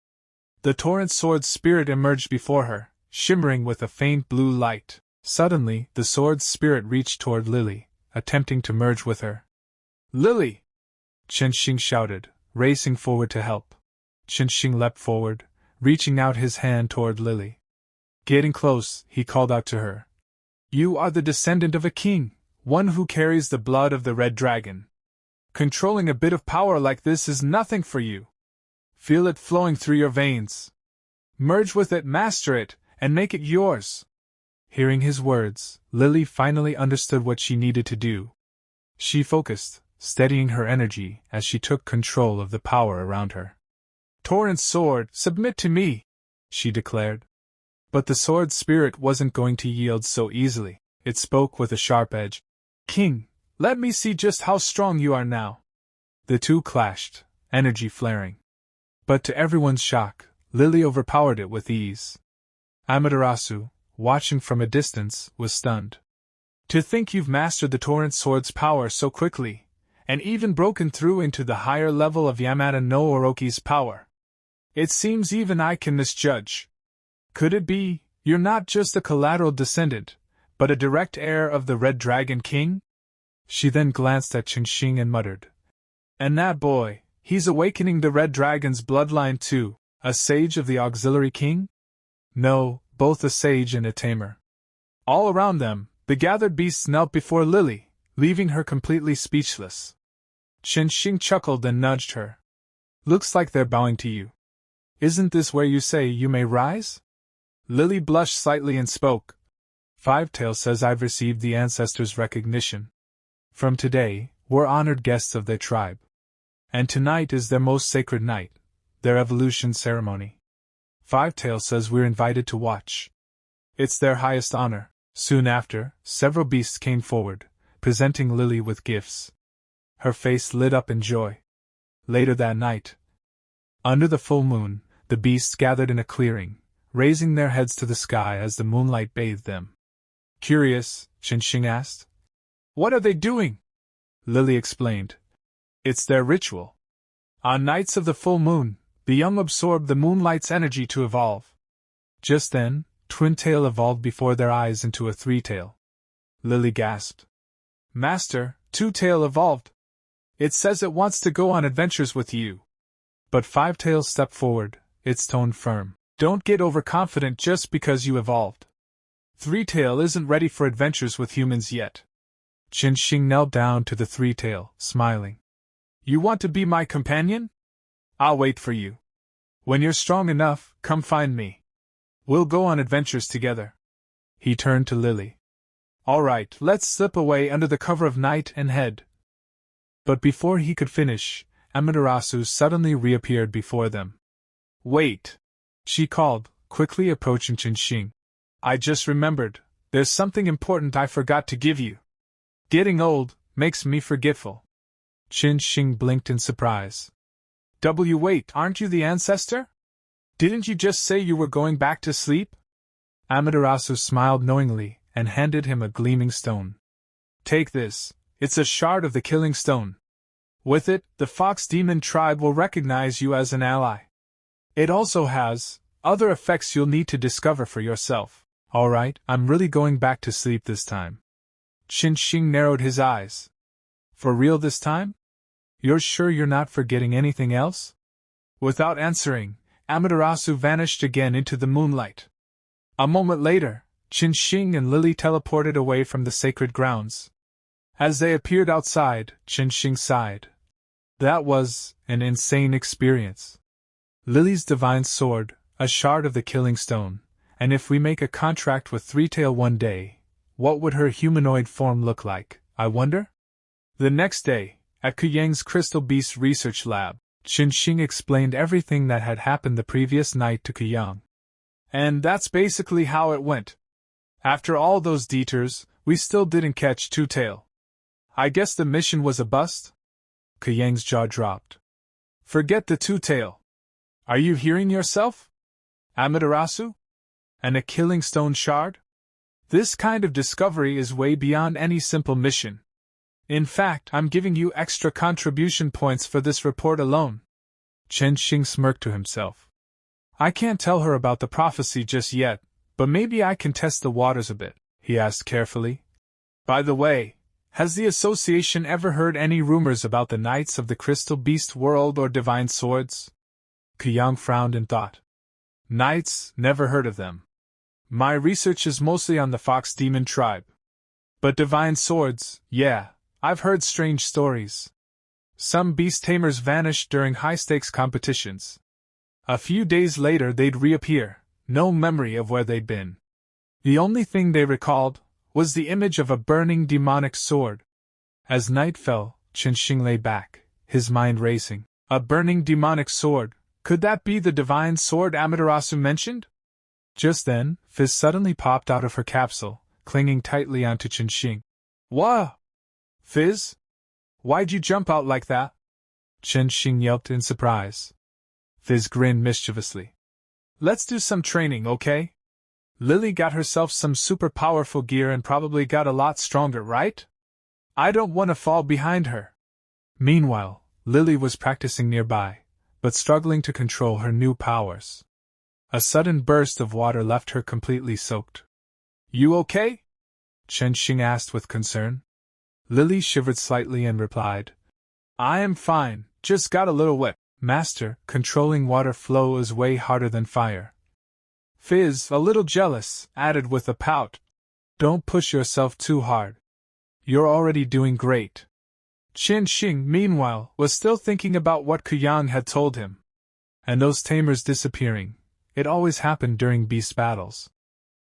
The torrent sword's spirit emerged before her, shimmering with a faint blue light. Suddenly, the sword's spirit reached toward Lily, attempting to merge with her. "Lily!" Chen Xing shouted, racing forward to help. Chen Xing leapt forward, reaching out his hand toward Lily. Getting close, he called out to her. "You are the descendant of a king, one who carries the blood of the red dragon. Controlling a bit of power like this is nothing for you. Feel it flowing through your veins. Merge with it, master it, and make it yours." Hearing his words, Lily finally understood what she needed to do. She focused, steadying her energy as she took control of the power around her. "Torrent sword, submit to me," she declared. But the sword's spirit wasn't going to yield so easily. It spoke with a sharp edge. "King, let me see just how strong you are now." The two clashed, energy flaring. But to everyone's shock, Lily overpowered it with ease. Amaterasu, watching from a distance, was stunned. "To think you've mastered the torrent sword's power so quickly, and even broken through into the higher level of Yamada no Orochi's power. It seems even I can misjudge. Could it be, you're not just a collateral descendant, but a direct heir of the Red Dragon King?" She then glanced at Chen Xing and muttered. "And that boy, he's awakening the Red Dragon's bloodline too, a sage of the Auxiliary King?" "No, both a sage and a tamer." All around them, the gathered beasts knelt before Lily, leaving her completely speechless. Chen Xing chuckled and nudged her. "Looks like they're bowing to you. Isn't this where you say you may rise?" Lily blushed slightly and spoke. "Fivetail says I've received the ancestors' recognition. From today, we're honored guests of their tribe. And tonight is their most sacred night, their evolution ceremony. Fivetail says we're invited to watch. It's their highest honor." Soon after, several beasts came forward, presenting Lily with gifts. Her face lit up in joy. Later that night, under the full moon, the beasts gathered in a clearing, raising their heads to the sky as the moonlight bathed them. "Curious?" Chen Xing asked. "What are they doing?" Lily explained. "It's their ritual. On nights of the full moon, the young absorb the moonlight's energy to evolve." Just then, Twin-tail evolved before their eyes into a three-tail. Lily gasped. "Master, Two-tail evolved. It says it wants to go on adventures with you." But Five-tail stepped forward, its tone firm. "Don't get overconfident just because you evolved. Three-tail isn't ready for adventures with humans yet." Chen Xing knelt down to the three-tail, smiling. "You want to be my companion? I'll wait for you. When you're strong enough, come find me. We'll go on adventures together." He turned to Lily. "All right, let's slip away under the cover of night and head." But before he could finish, Amaterasu suddenly reappeared before them. "Wait!" she called, quickly approaching Chen Xing. "I just remembered, there's something important I forgot to give you. Getting old makes me forgetful." Chen Xing blinked in surprise. Wait, aren't you the ancestor? Didn't you just say you were going back to sleep?" Amaterasu smiled knowingly and handed him a gleaming stone. "Take this, it's a shard of the killing stone. With it, the Fox Demon tribe will recognize you as an ally. It also has other effects you'll need to discover for yourself." "Alright, I'm really going back to sleep this time." Chen Xing narrowed his eyes. "For real this time? You're sure you're not forgetting anything else?" Without answering, Amaterasu vanished again into the moonlight. A moment later, Chen Xing and Lily teleported away from the sacred grounds. As they appeared outside, Chen Xing sighed. That was an insane experience. Lily's divine sword, a shard of the killing stone, and if we make a contract with Three-Tail one day, what would her humanoid form look like, I wonder? The next day, at Kuyang's Crystal Beast Research Lab, Chen Xing explained everything that had happened the previous night to Kuyang. "And that's basically how it went. After all those detours, we still didn't catch Two-Tail. I guess the mission was a bust?" Kuyang's jaw dropped. "Forget the Two-Tail. Are you hearing yourself? Amaterasu? And a killing stone shard? This kind of discovery is way beyond any simple mission. In fact, I'm giving you extra contribution points for this report alone." Chen Xing smirked to himself. I can't tell her about the prophecy just yet, but maybe I can test the waters a bit, he asked carefully. By the way, has the association ever heard any rumors about the Knights of the Crystal Beast World or Divine Swords? Kuyang frowned in thought. Knights, never heard of them. My research is mostly on the Fox Demon tribe. But Divine Swords, yeah, I've heard strange stories. Some beast tamers vanished during high-stakes competitions. A few days later they'd reappear, no memory of where they'd been. The only thing they recalled was the image of a burning demonic sword. As night fell, Chen Xing lay back, his mind racing. A burning demonic sword, could that be the divine sword Amaterasu mentioned? Just then, Fizz suddenly popped out of her capsule, clinging tightly onto Chen Xing. Wha? Fizz? Why'd you jump out like that? Chen Xing yelped in surprise. Fizz grinned mischievously. Let's do some training, okay? Lily got herself some super powerful gear and probably got a lot stronger, right? I don't want to fall behind her. Meanwhile, Lily was practicing nearby, but struggling to control her new powers. A sudden burst of water left her completely soaked. You okay? Chen Xing asked with concern. Lily shivered slightly and replied, I am fine, just got a little wet. Master, controlling water flow is way harder than fire. Fizz, a little jealous, added with a pout. Don't push yourself too hard. You're already doing great. Chen Xing, meanwhile, was still thinking about what Kuyang had told him. And those tamers disappearing. It always happened during beast battles.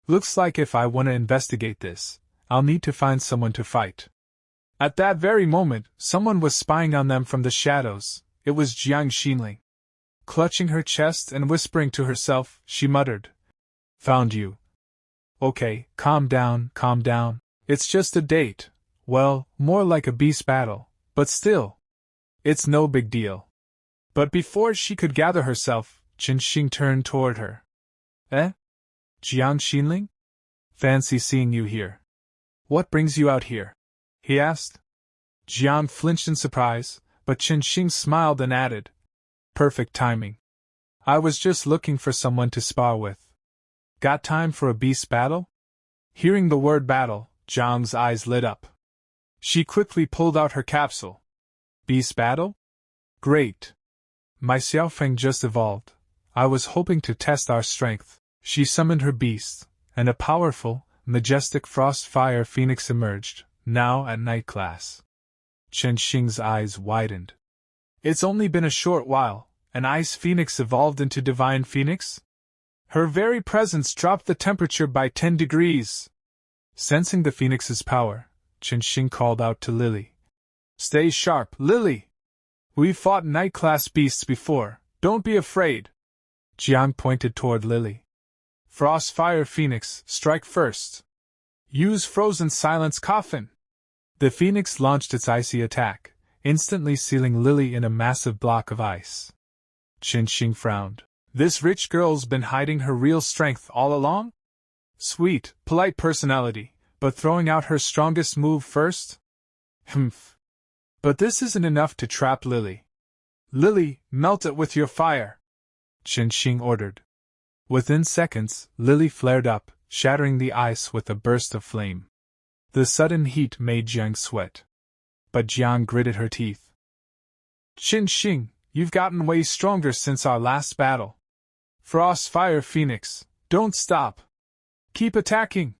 Looks like if I want to investigate this, I'll need to find someone to fight. At that very moment, someone was spying on them from the shadows. It was Jiang Xinling. Clutching her chest and whispering to herself, she muttered, Found you. Okay, calm down, calm down. It's just a date. Well, more like a beast battle, but still. It's no big deal. But before she could gather herself, Chen Xing turned toward her. Eh? Jiang Xinling? Fancy seeing you here. What brings you out here? He asked. Jiang flinched in surprise, but Chen Xing smiled and added, Perfect timing. I was just looking for someone to spar with. Got time for a beast battle? Hearing the word battle, Jiang's eyes lit up. She quickly pulled out her capsule. Beast battle? Great. My Xiaofeng just evolved. I was hoping to test our strength. She summoned her beast, and a powerful, majestic frost fire phoenix emerged, now at night class. Chen Xing's eyes widened. It's only been a short while, an ice phoenix evolved into divine phoenix? Her very presence dropped the temperature by 10 degrees. Sensing the phoenix's power, Chen Xing called out to Lily. Stay sharp, Lily! We've fought night-class beasts before, don't be afraid. Jiang pointed toward Lily. Frost Fire Phoenix, strike first. Use Frozen Silence Coffin. The phoenix launched its icy attack, instantly sealing Lily in a massive block of ice. Chen Xing frowned. This rich girl's been hiding her real strength all along? Sweet, polite personality, but throwing out her strongest move first? Humph. But this isn't enough to trap Lily. Lily, melt it with your fire, Chen Xing ordered. Within seconds, Lily flared up, shattering the ice with a burst of flame. The sudden heat made Jiang sweat. But Jiang gritted her teeth. Chen Xing, you've gotten way stronger since our last battle. Frost Fire Phoenix, don't stop. Keep attacking.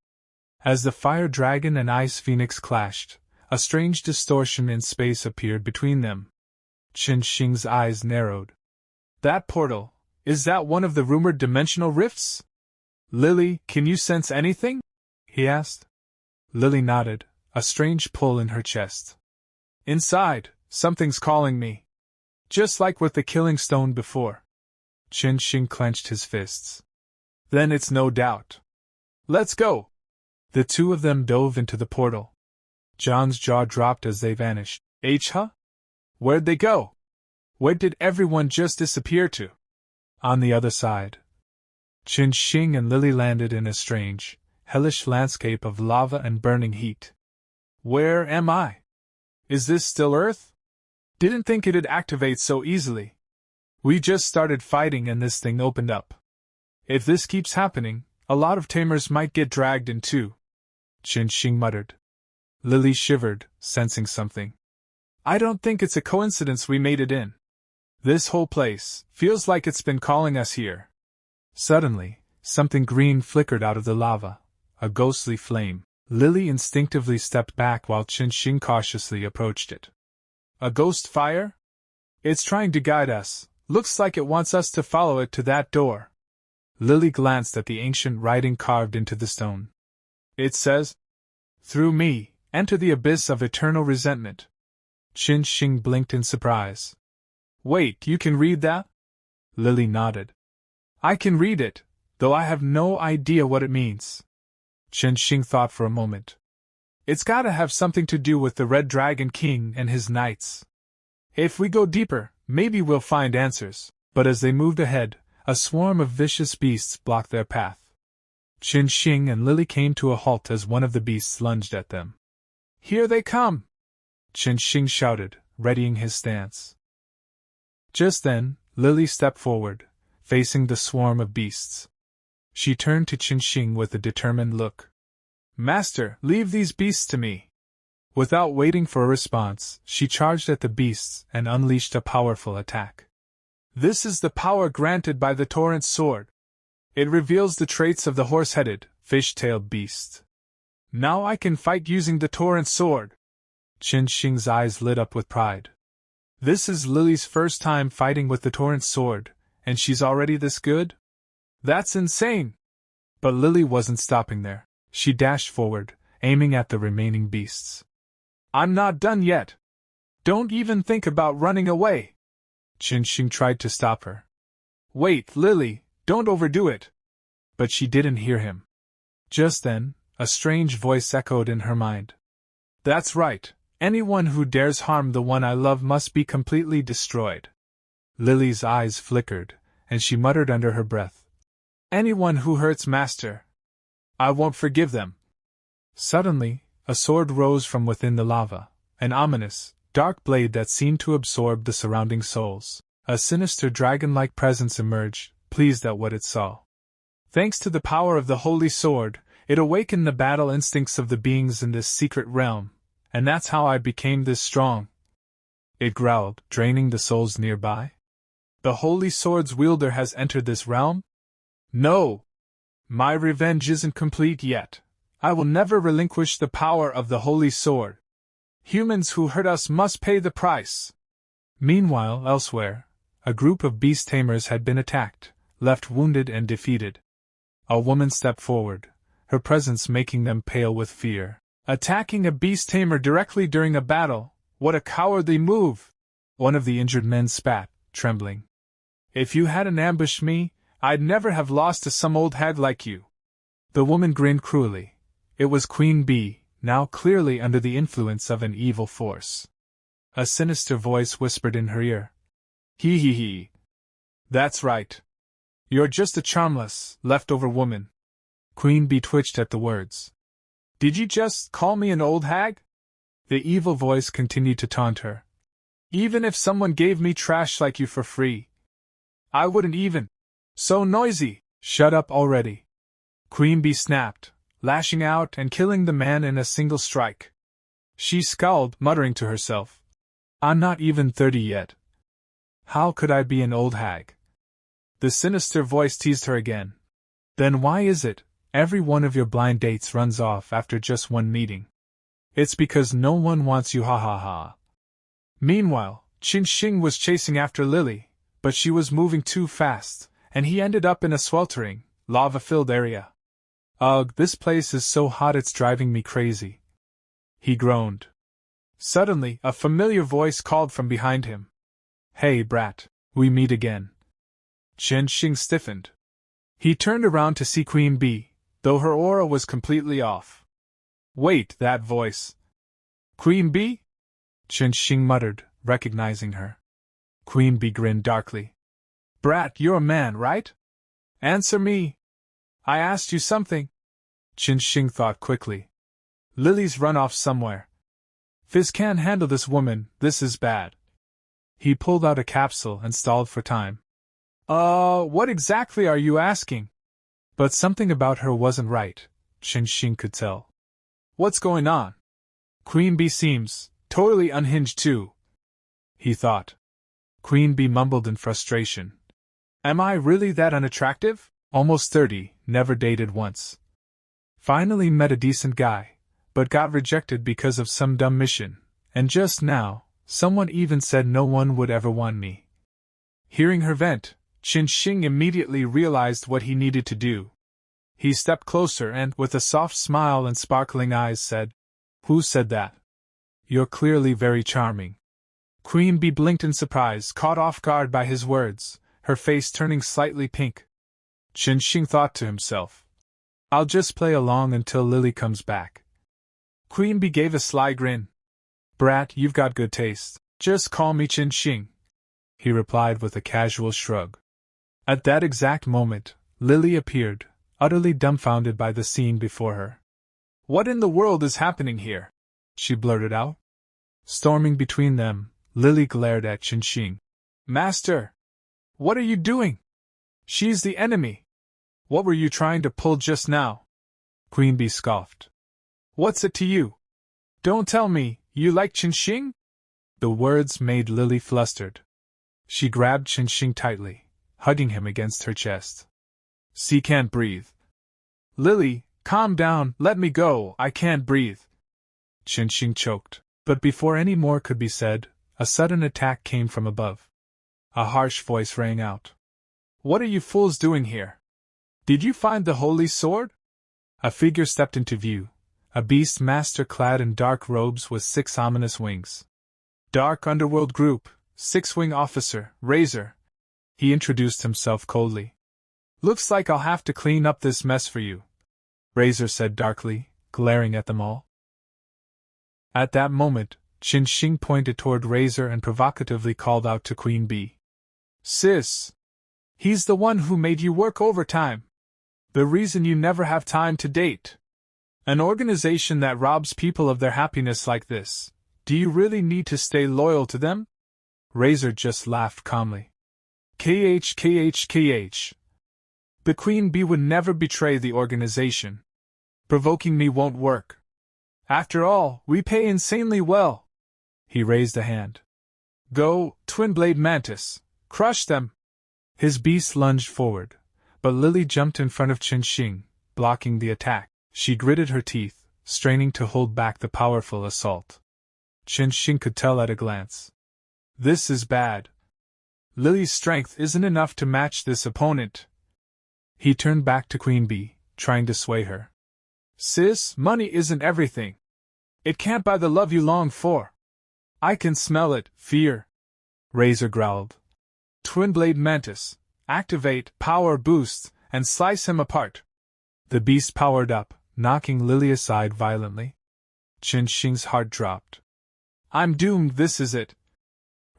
As the Fire Dragon and Ice Phoenix clashed, a strange distortion in space appeared between them. Chen Xing's eyes narrowed. That portal, is that one of the rumored dimensional rifts? Lily, can you sense anything? He asked. Lily nodded, a strange pull in her chest. Inside, something's calling me. Just like with the killing stone before. Chen Xing clenched his fists. Then it's no doubt. Let's go! The two of them dove into the portal. John's jaw dropped as they vanished. Huh? Where'd they go? Where did everyone just disappear to? On the other side. Chen Xing and Lily landed in a strange, hellish landscape of lava and burning heat. Where am I? Is this still Earth? Didn't think it'd activate so easily. We just started fighting and this thing opened up. If this keeps happening, a lot of tamers might get dragged in too, Chen Xing muttered. Lily shivered, sensing something. I don't think it's a coincidence we made it in. This whole place feels like it's been calling us here. Suddenly, something green flickered out of the lava, a ghostly flame. Lily instinctively stepped back while Chen Xing cautiously approached it. A ghost fire? It's trying to guide us. Looks like it wants us to follow it to that door. Lily glanced at the ancient writing carved into the stone. It says, "Through me, enter the abyss of eternal resentment." Chen Xing blinked in surprise. Wait, you can read that? Lily nodded. I can read it, though I have no idea what it means. Chen Xing thought for a moment. It's gotta have something to do with the Red Dragon King and his knights. If we go deeper, maybe we'll find answers. But as they moved ahead, a swarm of vicious beasts blocked their path. Chen Xing and Lily came to a halt as one of the beasts lunged at them. Here they come! Chen Xing shouted, readying his stance. Just then, Lily stepped forward, facing the swarm of beasts. She turned to Chen Xing with a determined look. Master, leave these beasts to me. Without waiting for a response, she charged at the beasts and unleashed a powerful attack. This is the power granted by the torrent sword. It reveals the traits of the horse-headed, fish-tailed beast. Now I can fight using the torrent sword. Chen Xing's eyes lit up with pride. This is Lily's first time fighting with the torrent sword, and she's already this good? That's insane! But Lily wasn't stopping there. She dashed forward, aiming at the remaining beasts. I'm not done yet. Don't even think about running away. Chen Xing tried to stop her. Wait, Lily, don't overdo it. But she didn't hear him. Just then, a strange voice echoed in her mind. That's right. Anyone who dares harm the one I love must be completely destroyed. Lily's eyes flickered, and she muttered under her breath. Anyone who hurts Master, I won't forgive them. Suddenly, a sword rose from within the lava, an ominous, dark blade that seemed to absorb the surrounding souls. A sinister dragon-like presence emerged, pleased at what it saw. Thanks to the power of the holy sword, it awakened the battle instincts of the beings in this secret realm, and that's how I became this strong. It growled, draining the souls nearby. The holy sword's wielder has entered this realm? No! My revenge isn't complete yet. I will never relinquish the power of the holy sword. Humans who hurt us must pay the price. Meanwhile, elsewhere, a group of beast tamers had been attacked, left wounded and defeated. A woman stepped forward, her presence making them pale with fear. Attacking a beast tamer directly during a battle, what a cowardly move! One of the injured men spat, trembling. If you hadn't ambushed me, I'd never have lost to some old hag like you. The woman grinned cruelly. It was Queen Bee, now clearly under the influence of an evil force. A sinister voice whispered in her ear. Hee hee hee. That's right. You're just a charmless, leftover woman. Queen Bee twitched at the words. Did you just call me an old hag? The evil voice continued to taunt her. Even if someone gave me trash like you for free, I wouldn't even. So noisy! Shut up already. Queen Bee snapped, lashing out and killing the man in a single strike. She scowled, muttering to herself. I'm not even 30 yet. How could I be an old hag? The sinister voice teased her again. Then why is it every one of your blind dates runs off after just one meeting? It's because no one wants you, ha ha ha. Meanwhile, Chen Xing was chasing after Lily, but she was moving too fast, and he ended up in a sweltering, lava-filled area. Ugh, this place is so hot it's driving me crazy. He groaned. Suddenly, a familiar voice called from behind him. Hey, brat, we meet again. Chen Xing stiffened. He turned around to see Queen Bee, though her aura was completely off. Wait, that voice. Queen Bee? Chen Xing muttered, recognizing her. Queen Bee grinned darkly. Brat, you're a man, right? Answer me. I asked you something. Chen Xing thought quickly. Lily's run off somewhere. Fizz can't handle this woman, this is bad. He pulled out a capsule and stalled for time. What exactly are you asking? But something about her wasn't right, Chen Xing could tell. What's going on? Queen Bee seems totally unhinged too, he thought. Queen Bee mumbled in frustration. Am I really that unattractive? Almost 30, never dated once. Finally met a decent guy, but got rejected because of some dumb mission, and just now, someone even said no one would ever want me. Hearing her vent, Chen Xing immediately realized what he needed to do. He stepped closer and, with a soft smile and sparkling eyes, said, Who said that? You're clearly very charming. Queen Bee blinked in surprise, caught off guard by his words, her face turning slightly pink. Chen Xing thought to himself, I'll just play along until Lily comes back. Queen Bee gave a sly grin. Brat, you've got good taste. Just call me Chen Xing, he replied with a casual shrug. At that exact moment, Lily appeared, utterly dumbfounded by the scene before her. What in the world is happening here? She blurted out. Storming between them, Lily glared at Chen Xing. Master! What are you doing? She's the enemy. What were you trying to pull just now? Queen Bee scoffed. What's it to you? Don't tell me, you like Chen Xing? The words made Lily flustered. She grabbed Chen Xing tightly, hugging him against her chest. She can't breathe. Lily, calm down, let me go, I can't breathe. Chen Xing choked, but before any more could be said, a sudden attack came from above. A harsh voice rang out. What are you fools doing here? Did you find the holy sword? A figure stepped into view, a beast master clad in dark robes with 6 ominous wings. Dark underworld group, 6-wing officer, Razor. He introduced himself coldly. Looks like I'll have to clean up this mess for you, Razor said darkly, glaring at them all. At that moment, Chen Xing pointed toward Razor and provocatively called out to Queen Bee. Sis! He's the one who made you work overtime. The reason you never have time to date. An organization that robs people of their happiness like this, do you really need to stay loyal to them? Razor just laughed calmly. KH. The Queen Bee would never betray the organization. Provoking me won't work. After all, we pay insanely well. He raised a hand. Go, Twin Blade Mantis. Crush them. His beast lunged forward, but Lily jumped in front of Chen Xing, blocking the attack. She gritted her teeth, straining to hold back the powerful assault. Chen Xing could tell at a glance. This is bad. Lily's strength isn't enough to match this opponent. He turned back to Queen Bee, trying to sway her. Sis, money isn't everything. It can't buy the love you long for. I can smell it, fear. Razor growled. Twin Blade Mantis, activate, power boost, and slice him apart. The beast powered up, knocking Lily aside violently. Chen Xing's heart dropped. I'm doomed, this is it.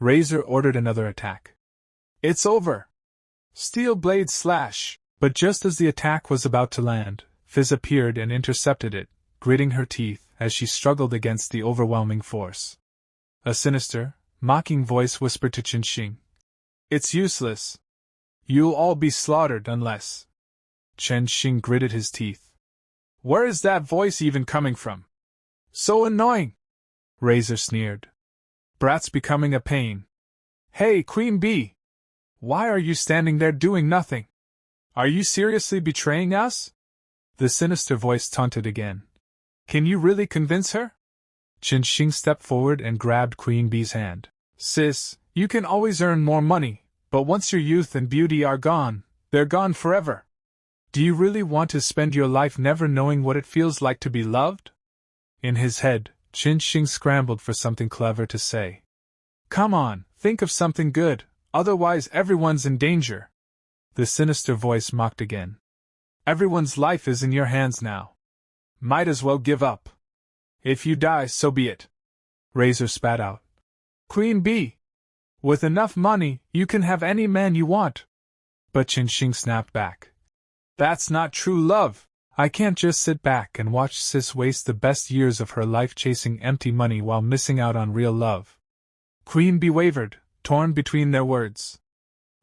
Razor ordered another attack. It's over. Steel blade slash. But just as the attack was about to land, Fizz appeared and intercepted it, gritting her teeth as she struggled against the overwhelming force. A sinister, mocking voice whispered to Chen Xing. It's useless. You'll all be slaughtered unless... Chen Xing gritted his teeth. Where is that voice even coming from? So annoying! Razor sneered. Brat's becoming a pain. Hey, Queen Bee! Why are you standing there doing nothing? Are you seriously betraying us? The sinister voice taunted again. Can you really convince her? Chen Xing stepped forward and grabbed Queen Bee's hand. Sis, you can always earn more money, but once your youth and beauty are gone, they're gone forever. Do you really want to spend your life never knowing what it feels like to be loved? In his head, Chen Xing scrambled for something clever to say. Come on, think of something good, otherwise everyone's in danger. The sinister voice mocked again. Everyone's life is in your hands now. Might as well give up. If you die, so be it. Razor spat out. Queen Bee! With enough money, you can have any man you want. But Chen Xing snapped back. That's not true love. I can't just sit back and watch sis waste the best years of her life chasing empty money while missing out on real love. Queen Bee wavered, torn between their words.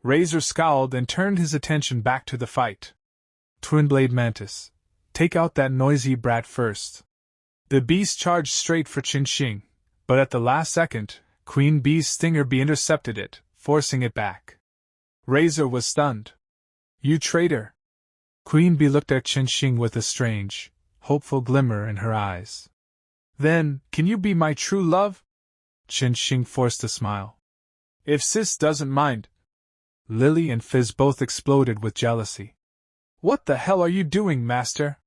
Razor scowled and turned his attention back to the fight. Twin-blade mantis, take out that noisy brat first. The beast charged straight for Chen Xing, but at the last second, Queen Bee's stinger bee intercepted it, forcing it back. Razor was stunned. You traitor! Queen Bee looked at Chen Xing with a strange, hopeful glimmer in her eyes. Then, can you be my true love? Chen Xing forced a smile. If Sis doesn't mind. Lily and Fizz both exploded with jealousy. What the hell are you doing, master?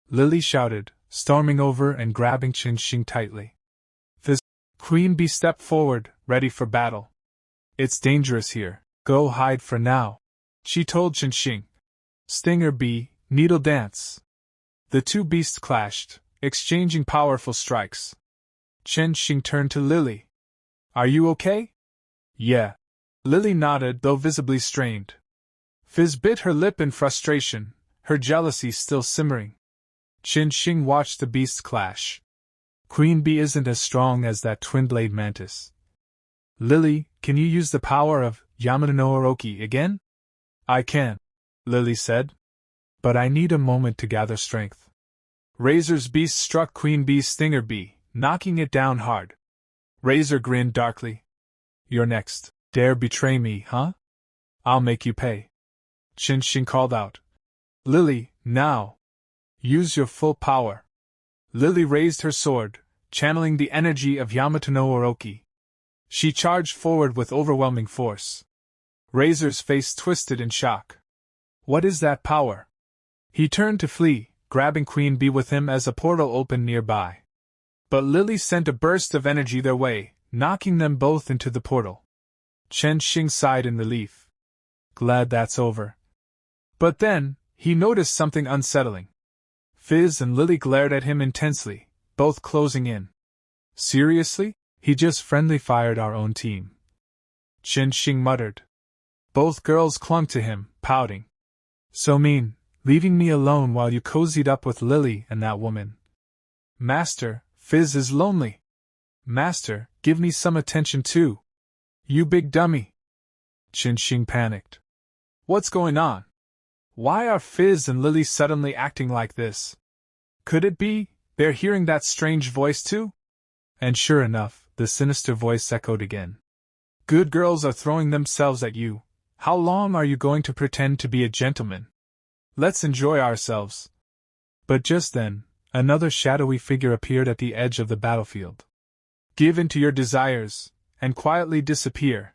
Lily shouted, storming over and grabbing Chen Xing tightly. Fizz. Queen Bee stepped forward, ready for battle. It's dangerous here. Go hide for now, she told Chen Xing. Stinger bee, needle dance. The two beasts clashed, exchanging powerful strikes. Chen Xing turned to Lily. Are you okay? Yeah. Lily nodded, though visibly strained. Fizz bit her lip in frustration, her jealousy still simmering. Chen Xing watched the beasts clash. Queen Bee isn't as strong as that twin-blade mantis. Lily, can you use the power of Yamato no Orochi again? I can, Lily said. But I need a moment to gather strength. Razor's beast struck Queen Bee's stinger bee, knocking it down hard. Razor grinned darkly. You're next. Dare betray me, huh? I'll make you pay. Chen Xing called out. Lily, now. Use your full power. Lily raised her sword, channeling the energy of Yamato no Orochi. She charged forward with overwhelming force. Razor's face twisted in shock. What is that power? He turned to flee, grabbing Queen Bee with him as a portal opened nearby. But Lily sent a burst of energy their way, knocking them both into the portal. Chen Xing sighed in relief. Glad that's over. But then, he noticed something unsettling. Fizz and Lily glared at him intensely, both closing in. Seriously? He just friendly fired our own team. Chen Xing muttered. Both girls clung to him, pouting. So mean, leaving me alone while you cozied up with Lily and that woman. Master, Fizz is lonely. Master, give me some attention too. You big dummy. Chen Xing panicked. What's going on? Why are Fizz and Lily suddenly acting like this? Could it be they're hearing that strange voice too? And sure enough, the sinister voice echoed again. Good girls are throwing themselves at you. How long are you going to pretend to be a gentleman? Let's enjoy ourselves. But just then, another shadowy figure appeared at the edge of the battlefield. Give in to your desires, and quietly disappear,